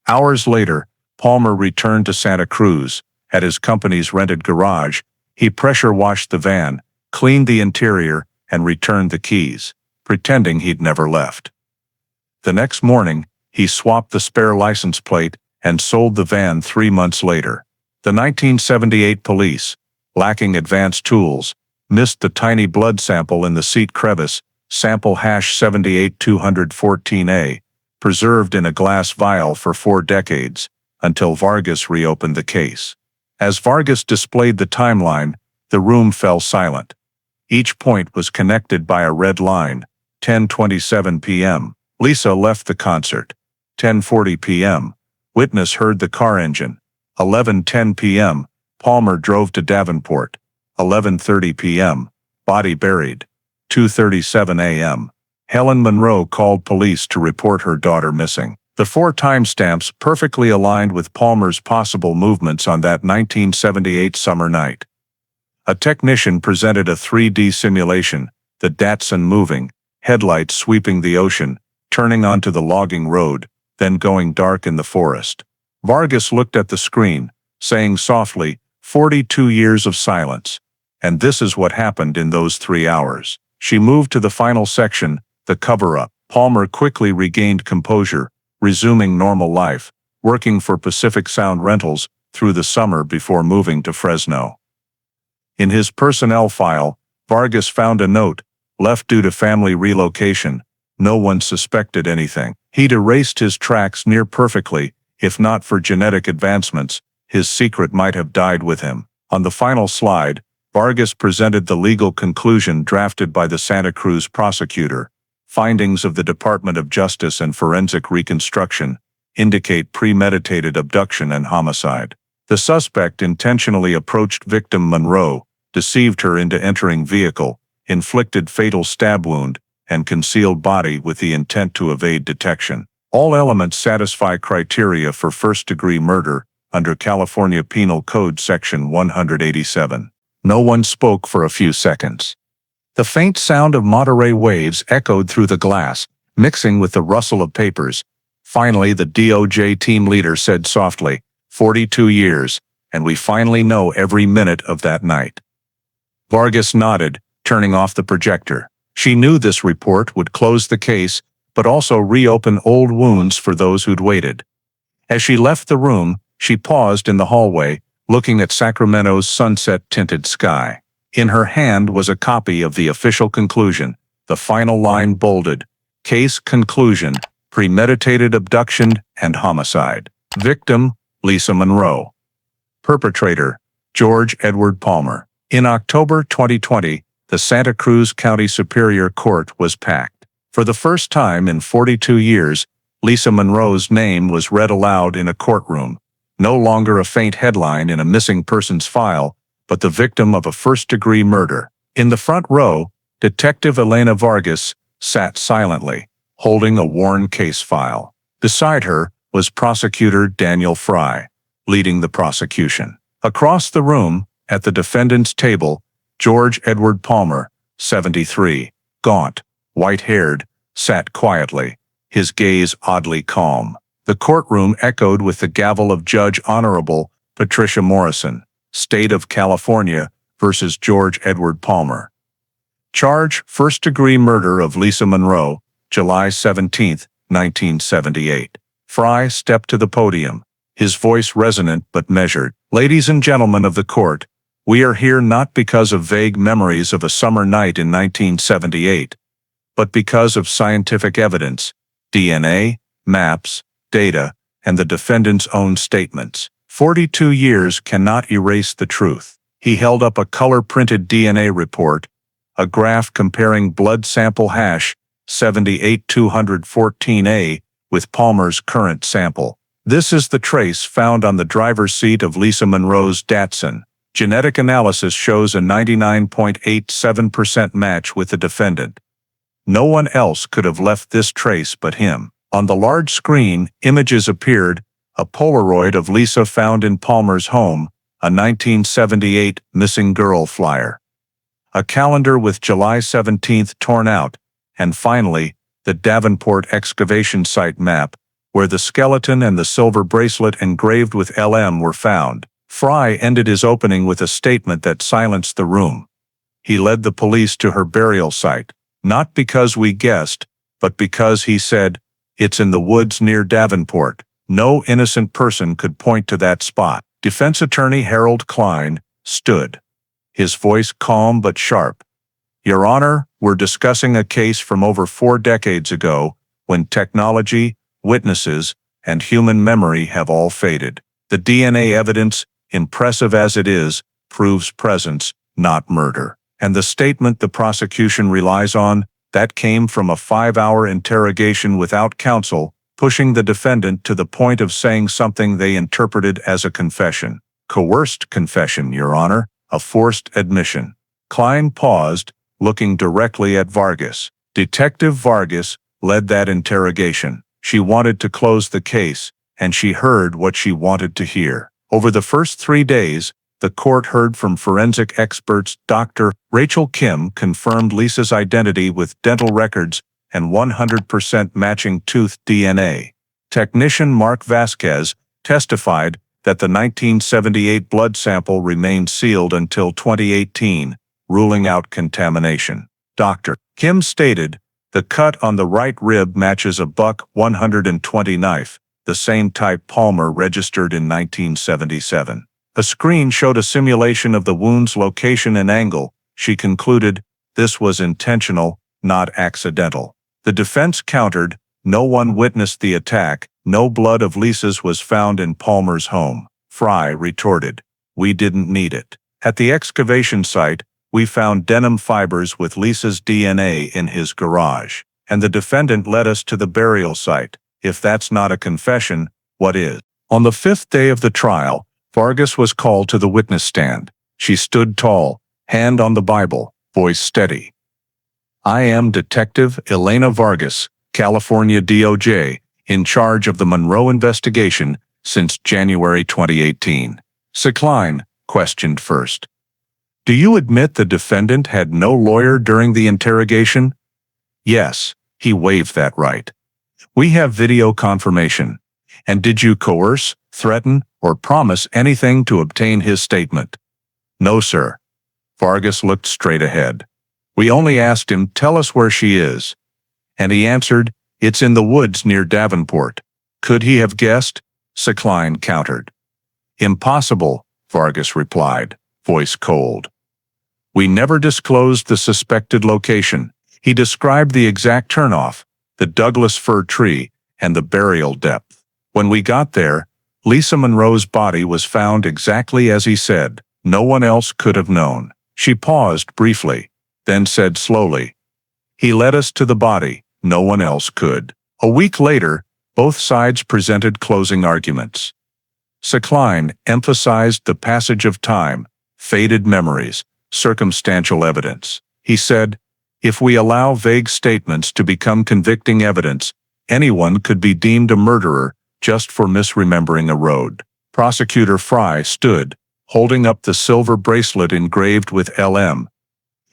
Hours later, Palmer returned to Santa Cruz. At his company's rented garage, he pressure-washed the van, cleaned the interior, and returned the keys, pretending he'd never left. The next morning, he swapped the spare license plate and sold the van 3 months later. The 1978 police, lacking advanced tools, missed the tiny blood sample in the seat crevice, sample hash 78214A, preserved in a glass vial for 4 decades, until Vargas reopened the case. As Vargas displayed the timeline, the room fell silent. Each point was connected by a red line. 10:27 p.m. Lisa left the concert. 10:40 p.m. Witness heard the car engine. 11:10 p.m. Palmer drove to Davenport. 11:30 p.m. Body buried. 2:37 a.m. Helen Monroe called police to report her daughter missing. The 4 timestamps perfectly aligned with Palmer's possible movements on that 1978 summer night. A technician presented a 3D simulation, the Datsun moving, headlights sweeping the ocean, turning onto the logging road, then going dark in the forest. Vargas looked at the screen, saying softly, 42 years of silence. And this is what happened in those 3 hours. She moved to the final section, the cover-up. Palmer quickly regained composure, resuming normal life, working for Pacific Sound Rentals through the summer before moving to Fresno. In his personnel file, Vargas found a note, left due to family relocation, no one suspected anything. He'd erased his tracks near perfectly. If not for genetic advancements, his secret might have died with him. On the final slide, Vargas presented the legal conclusion drafted by the Santa Cruz prosecutor. Findings of the Department of Justice and forensic reconstruction indicate premeditated abduction and homicide. The suspect intentionally approached victim Monroe, deceived her into entering vehicle, inflicted fatal stab wound, and concealed body with the intent to evade detection. All elements satisfy criteria for first-degree murder under California Penal Code Section 187. No one spoke for a few seconds. The faint sound of Monterey waves echoed through the glass, mixing with the rustle of papers. Finally, the DOJ team leader said softly, 42 years, and we finally know every minute of that night. Vargas nodded, turning off the projector. She knew this report would close the case, but also reopen old wounds for those who'd waited. As she left the room, she paused in the hallway, looking at Sacramento's sunset-tinted sky. In her hand was a copy of the official conclusion, the final line bolded, case conclusion, premeditated abduction and homicide. Victim, Lisa Monroe. Perpetrator, George Edward Palmer. In October 2020, the Santa Cruz County Superior Court was packed. For the first time in 42 years, Lisa Monroe's name was read aloud in a courtroom. No longer a faint headline in a missing persons file, but the victim of a first-degree murder. In the front row, Detective Elena Vargas sat silently, holding a worn case file. Beside her was Prosecutor Daniel Fry, leading the prosecution. Across the room, at the defendant's table, George Edward Palmer, 73, gaunt, white-haired, sat quietly, his gaze oddly calm. The courtroom echoed with the gavel of Judge Honorable Patricia Morrison, State of California versus George Edward Palmer. Charge: first-degree murder of Lisa Monroe, July 17, 1978. Fry stepped to the podium, his voice resonant but measured. Ladies and gentlemen of the court, we are here not because of vague memories of a summer night in 1978, but because of scientific evidence, DNA, maps, data, and the defendant's own statements. 42 years cannot erase the truth. He held up a color-printed DNA report, a graph comparing blood sample hash 78214A with Palmer's current sample. This is the trace found on the driver's seat of Lisa Monroe's Datsun. Genetic analysis shows a 99.87% match with the defendant. No one else could have left this trace but him. On the large screen, images appeared, a Polaroid of Lisa found in Palmer's home, a 1978 missing girl flyer, a calendar with July 17th torn out, and finally, the Davenport excavation site map, where the skeleton and the silver bracelet engraved with LM were found. Fry ended his opening with a statement that silenced the room. He led the police to her burial site, not because we guessed, but because he said, "It's in the woods near Davenport." No innocent person could point to that spot. Defense attorney Harold Klein stood, his voice calm but sharp. Your Honor, we're discussing a case from over 4 decades ago, when technology, witnesses, and human memory have all faded. The DNA evidence, impressive as it is, proves presence, not murder. And the statement the prosecution relies on, that came from a 5-hour interrogation without counsel, pushing the defendant to the point of saying something they interpreted as a confession. Coerced confession, Your Honor, a forced admission. Klein paused, looking directly at Vargas. Detective Vargas led that interrogation. She wanted to close the case, and she heard what she wanted to hear. Over the first 3 days, the court heard from forensic experts. Dr. Rachel Kim confirmed Lisa's identity with dental records and 100% matching tooth DNA. Technician Mark Vasquez testified that the 1978 blood sample remained sealed until 2018, ruling out contamination. Dr. Kim stated, the cut on the right rib matches a buck 120 knife, the same type Palmer registered in 1977. A screen showed a simulation of the wound's location and angle. She concluded, this was intentional, not accidental. The defense countered, no one witnessed the attack, no blood of Lisa's was found in Palmer's home. Fry retorted, we didn't need it. At the excavation site, we found denim fibers with Lisa's DNA in his garage, and the defendant led us to the burial site. If that's not a confession, what is? On the fifth day of the trial, Vargas was called to the witness stand. She stood tall, hand on the Bible, voice steady. I am Detective Elena Vargas, California DOJ, in charge of the Monroe investigation since January 2018. Klein questioned first. Do you admit the defendant had no lawyer during the interrogation? Yes, he waived that right. We have video confirmation. And did you coerce, threaten, or promise anything to obtain his statement? No, sir. Vargas looked straight ahead. We only asked him, tell us where she is. And he answered, it's in the woods near Davenport. Could he have guessed? Klein countered. Impossible, Vargas replied, voice cold. We never disclosed the suspected location. He described the exact turnoff, the Douglas fir tree, and the burial depth. When we got there, Lisa Monroe's body was found exactly as he said. No one else could have known. She paused briefly, then said slowly, he led us to the body. No one else could. A week later, both sides presented closing arguments. Klein emphasized the passage of time, faded memories, circumstantial evidence. He said, if we allow vague statements to become convicting evidence, anyone could be deemed a murderer just for misremembering a road. Prosecutor Fry stood, holding up the silver bracelet engraved with LM.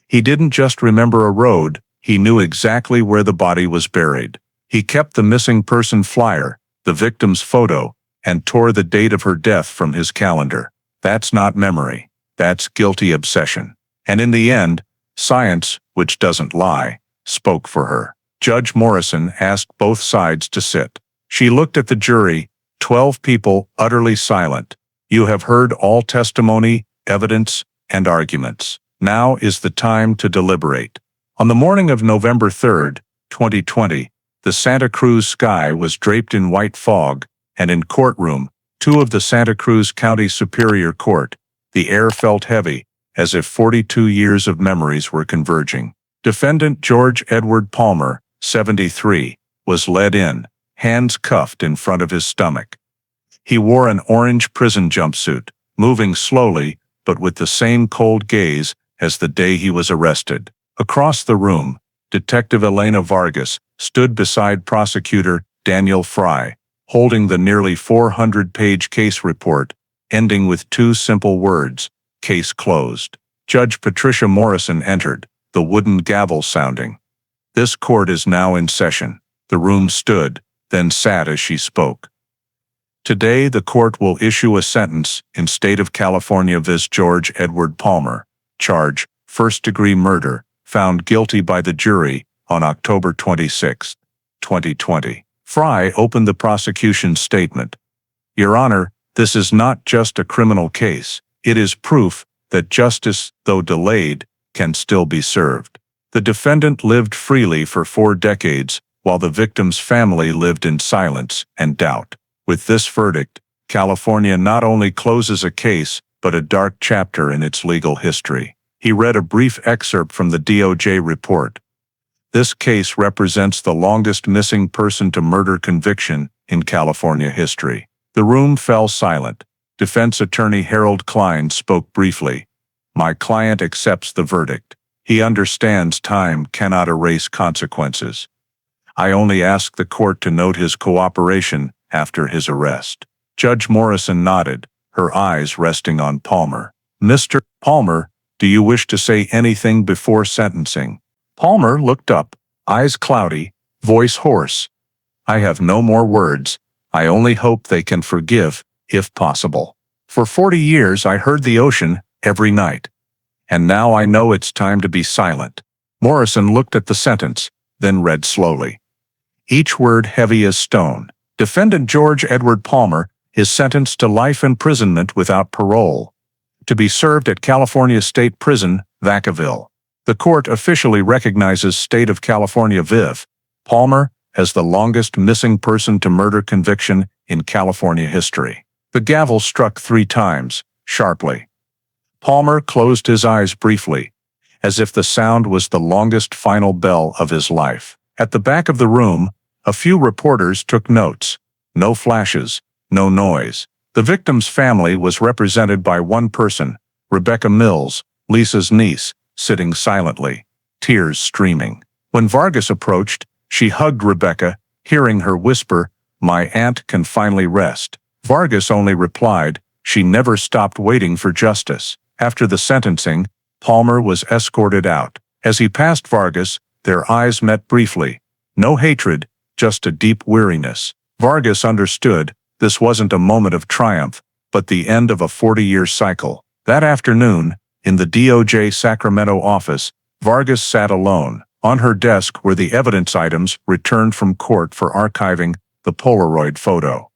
He didn't just remember a road, he knew exactly where the body was buried. He kept the missing person flyer, the victim's photo, and tore the date of her death from his calendar. That's not memory. That's guilty obsession. And in the end, science, which doesn't lie, spoke for her. Judge Morrison asked both sides to sit. She looked at the jury, 12 people utterly silent. You have heard all testimony, evidence, and arguments. Now is the time to deliberate. On the morning of November 3, 2020, the Santa Cruz sky was draped in white fog, and in courtroom 2 of the Santa Cruz County Superior Court, the air felt heavy, as if 42 years of memories were converging. Defendant George Edward Palmer, 73, was led in, hands cuffed in front of his stomach. He wore an orange prison jumpsuit, moving slowly, but with the same cold gaze as the day he was arrested. Across the room, Detective Elena Vargas stood beside Prosecutor Daniel Fry, holding the nearly 400-page case report, ending with 2 simple words, case closed. Judge Patricia Morrison entered, the wooden gavel sounding. This court is now in session. The room stood, then sat as she spoke. Today, the court will issue a sentence in State of California v. George Edward Palmer, charge, first-degree murder, found guilty by the jury on October 26, 2020. Fry opened the prosecution's statement. Your Honor, this is not just a criminal case. It is proof that justice, though delayed, can still be served. The defendant lived freely for 4 decades, while the victim's family lived in silence and doubt. With this verdict, California not only closes a case, but a dark chapter in its legal history. He read a brief excerpt from the DOJ report. This case represents the longest missing person to murder conviction in California history. The room fell silent. Defense attorney Harold Klein spoke briefly. My client accepts the verdict. He understands time cannot erase consequences. I only ask the court to note his cooperation after his arrest. Judge Morrison nodded, her eyes resting on Palmer. Mr. Palmer, do you wish to say anything before sentencing? Palmer looked up, eyes cloudy, voice hoarse. I have no more words. I only hope they can forgive, if possible. For 40 years I heard the ocean every night. And now I know it's time to be silent. Morrison looked at the sentence, then read slowly. Each word heavy as stone. Defendant George Edward Palmer is sentenced to life imprisonment without parole, to be served at California State Prison, Vacaville. The court officially recognizes State of California v. Palmer has the longest missing person to murder conviction in California history. The gavel struck 3 times, sharply. Palmer closed his eyes briefly, as if the sound was the longest final bell of his life. At the back of the room, a few reporters took notes. No flashes, no noise. The victim's family was represented by one person, Rebecca Mills, Lisa's niece, sitting silently, tears streaming. When Vargas approached, she hugged Rebecca, hearing her whisper, "My aunt can finally rest." Vargas only replied, "She never stopped waiting for justice." After the sentencing, Palmer was escorted out. As he passed Vargas, their eyes met briefly. No hatred, just a deep weariness. Vargas understood this wasn't a moment of triumph, but the end of a 40-year cycle. That afternoon, in the DOJ Sacramento office, Vargas sat alone. On her desk were the evidence items returned from court for archiving, the Polaroid photo,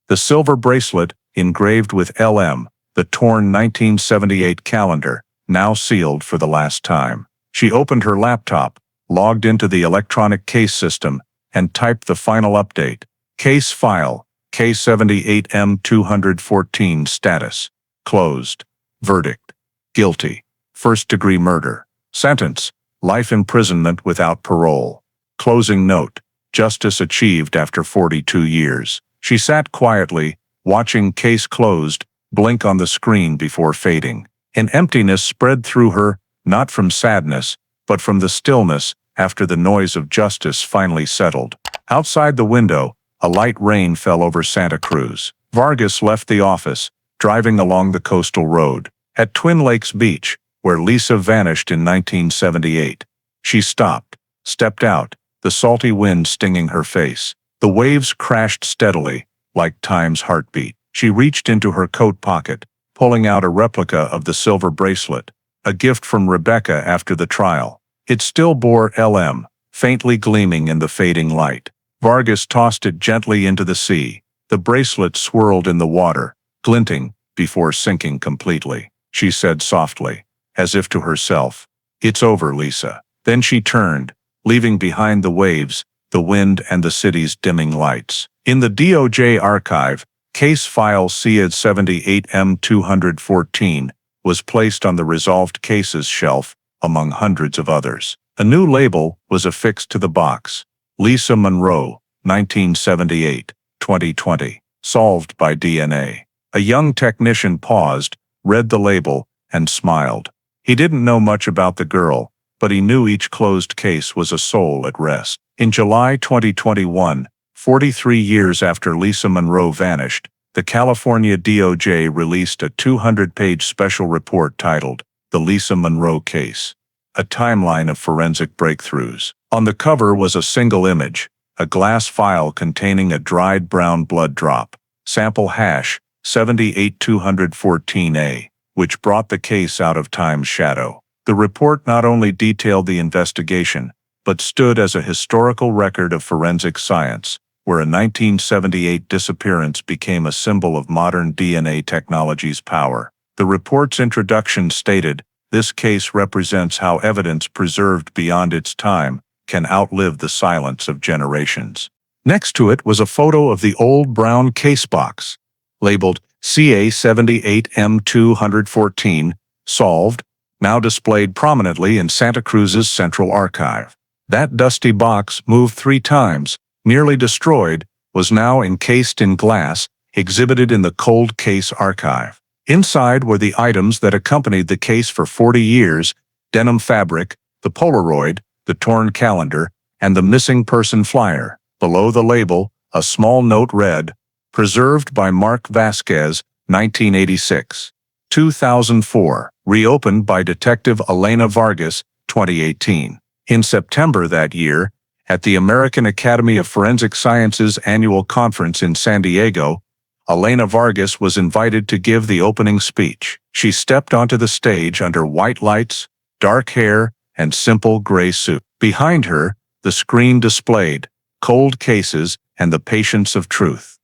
the silver bracelet engraved with LM, the torn 1978 calendar, now sealed for the last time. She opened her laptop, logged into the electronic case system, and typed the final update. Case file, K78M214 status. Closed. Verdict. Guilty. First-degree murder. Sentence. Life imprisonment without parole. Closing note. Justice achieved after 42 years. She sat quietly, watching case closed blink on the screen before fading. An emptiness spread through her, not from sadness, but from the stillness after the noise of justice finally settled. Outside the window, a light rain fell over Santa Cruz. Vargas left the office, driving along the coastal road. At Twin Lakes Beach, where Lisa vanished in 1978, she stopped, stepped out, the salty wind stinging her face. The waves crashed steadily, like time's heartbeat. She reached into her coat pocket, pulling out a replica of the silver bracelet, a gift from Rebecca after the trial. It still bore LM, faintly gleaming in the fading light. Vargas tossed it gently into the sea. The bracelet swirled in the water, glinting, before sinking completely. She said softly, as if to herself, "It's over, Lisa." Then she turned, leaving behind the waves, the wind and the city's dimming lights. In the DOJ archive, case file C78M214 was placed on the resolved cases shelf, among hundreds of others. A new label was affixed to the box. Lisa Monroe, 1978, 2020. Solved by DNA. A young technician paused, read the label, and smiled. He didn't know much about the girl, but he knew each closed case was a soul at rest. In July 2021, 43 years after Lisa Monroe vanished, the California DOJ released a 200-page special report titled, "The Lisa Monroe Case: A Timeline of Forensic Breakthroughs." On the cover was a single image, a glass vial containing a dried brown blood drop, sample hash 78214A, which brought the case out of time's shadow. The report not only detailed the investigation, but stood as a historical record of forensic science, where a 1978 disappearance became a symbol of modern DNA technology's power. The report's introduction stated, "This case represents how evidence preserved beyond its time can outlive the silence of generations." Next to it was a photo of the old brown case box, labeled CA78M214, solved, now displayed prominently in Santa Cruz's Central Archive. That dusty box, moved 3 times, nearly destroyed, was now encased in glass, exhibited in the Cold Case Archive. Inside were the items that accompanied the case for 40 years, denim fabric, the Polaroid, the torn calendar, and the missing person flyer. Below the label, a small note read, "Preserved by Mark Vasquez, 1986. 2004. Reopened by Detective Elena Vargas, 2018. In September that year, at the American Academy of Forensic Sciences annual conference in San Diego, Elena Vargas was invited to give the opening speech. She stepped onto the stage under white lights, dark hair, and simple gray suit. Behind her, the screen displayed Cold Cases and the Patience of Truth.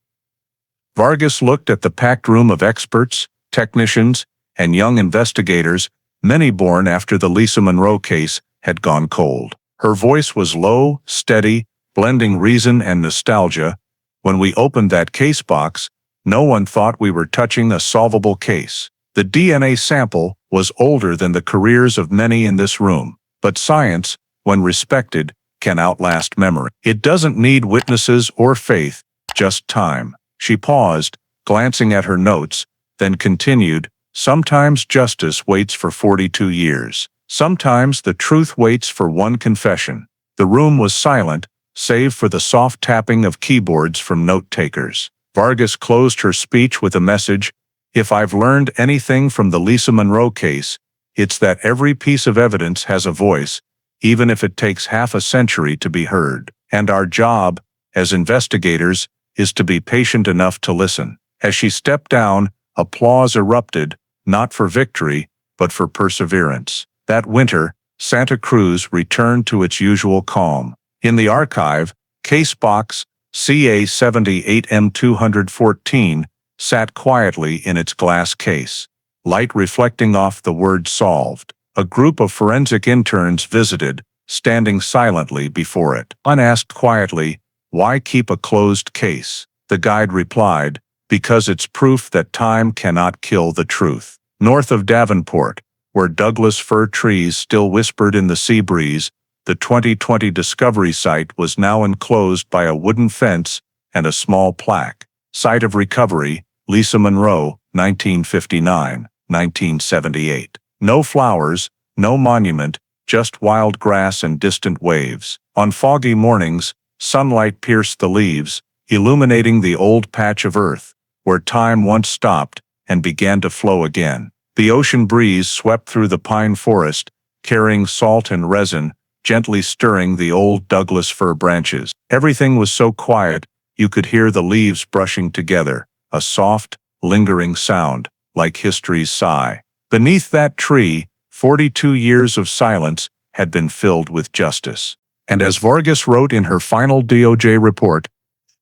Vargas looked at the packed room of experts, technicians, and young investigators, many born after the Lisa Monroe case had gone cold. Her voice was low, steady, blending reason and nostalgia. When we opened that case box, no one thought we were touching a solvable case. The DNA sample was older than the careers of many in this room, but science, when respected, can outlast memory. It doesn't need witnesses or faith, just time. She paused, glancing at her notes, then continued, sometimes justice waits for 42 years. Sometimes the truth waits for one confession. The room was silent, save for the soft tapping of keyboards from note-takers. Vargas closed her speech with a message: if I've learned anything from the Lisa Monroe case, it's that every piece of evidence has a voice, even if it takes half a century to be heard. And our job, as investigators, is to be patient enough to listen. As she stepped down, applause erupted, not for victory, but for perseverance. That winter, Santa Cruz returned to its usual calm. In the archive, case box CA78M214 sat quietly in its glass case, light reflecting off the word solved. A group of forensic interns visited, standing silently before it. One asked quietly, "Why keep a closed case?" The guide replied, "Because it's proof that time cannot kill the truth." North of Davenport, where Douglas fir trees still whispered in the sea breeze, the 2020 Discovery site was now enclosed by a wooden fence and a small plaque. Site of recovery, Lisa Monroe, 1959-1978. No flowers, no monument, just wild grass and distant waves. On foggy mornings, sunlight pierced the leaves, illuminating the old patch of earth, where time once stopped and began to flow again. The ocean breeze swept through the pine forest, carrying salt and resin, gently stirring the old Douglas fir branches. Everything was so quiet, you could hear the leaves brushing together, a soft, lingering sound, like history's sigh. Beneath that tree, 42 years of silence had been filled with justice. And as Vargas wrote in her final DOJ report,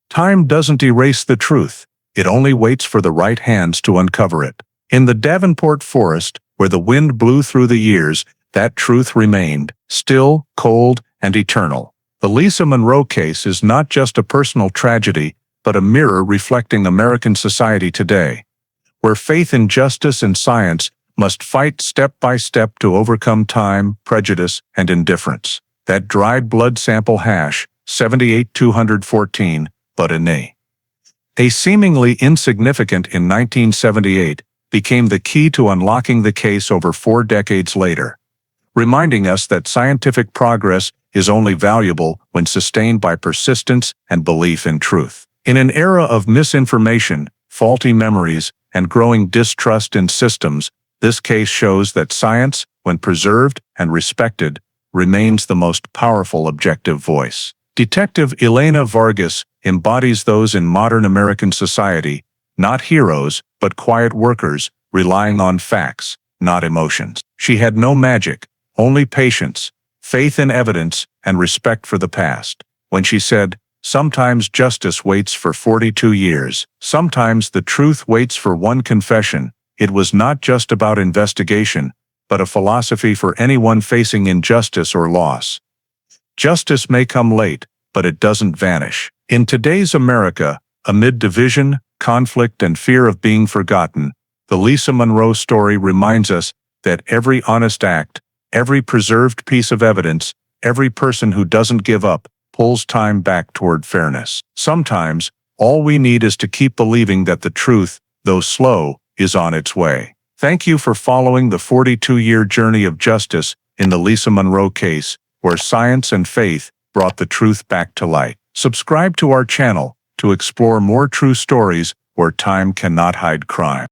time doesn't erase the truth, it only waits for the right hands to uncover it. In the Davenport forest, where the wind blew through the years, that truth remained, still, cold, and eternal. The Lisa Monroe case is not just a personal tragedy, but a mirror reflecting American society today, where faith in justice and science must fight step by step to overcome time, prejudice, and indifference. That dried blood sample hash, 78-214, but a seemingly insignificant in 1978, became the key to unlocking the case over 4 decades later, reminding us that scientific progress is only valuable when sustained by persistence and belief in truth. In an era of misinformation, faulty memories, and growing distrust in systems, this case shows that science, when preserved and respected, remains the most powerful objective voice. Detective Elena Vargas embodies those in modern American society, not heroes, but quiet workers, relying on facts, not emotions. She had no magic, only patience, faith in evidence, and respect for the past. When she said, "Sometimes justice waits for 42 years, sometimes the truth waits for one confession," it was not just about investigation, but a philosophy for anyone facing injustice or loss. Justice may come late, but it doesn't vanish. In today's America, amid division, conflict, and fear of being forgotten, the Lisa Monroe story reminds us that every honest act, every preserved piece of evidence, every person who doesn't give up, pulls time back toward fairness. Sometimes, all we need is to keep believing that the truth, though slow, is on its way. Thank you for following the 42-year journey of justice in the Lisa Monroe case, where science and faith brought the truth back to light. Subscribe to our channel to explore more true stories where time cannot hide crime.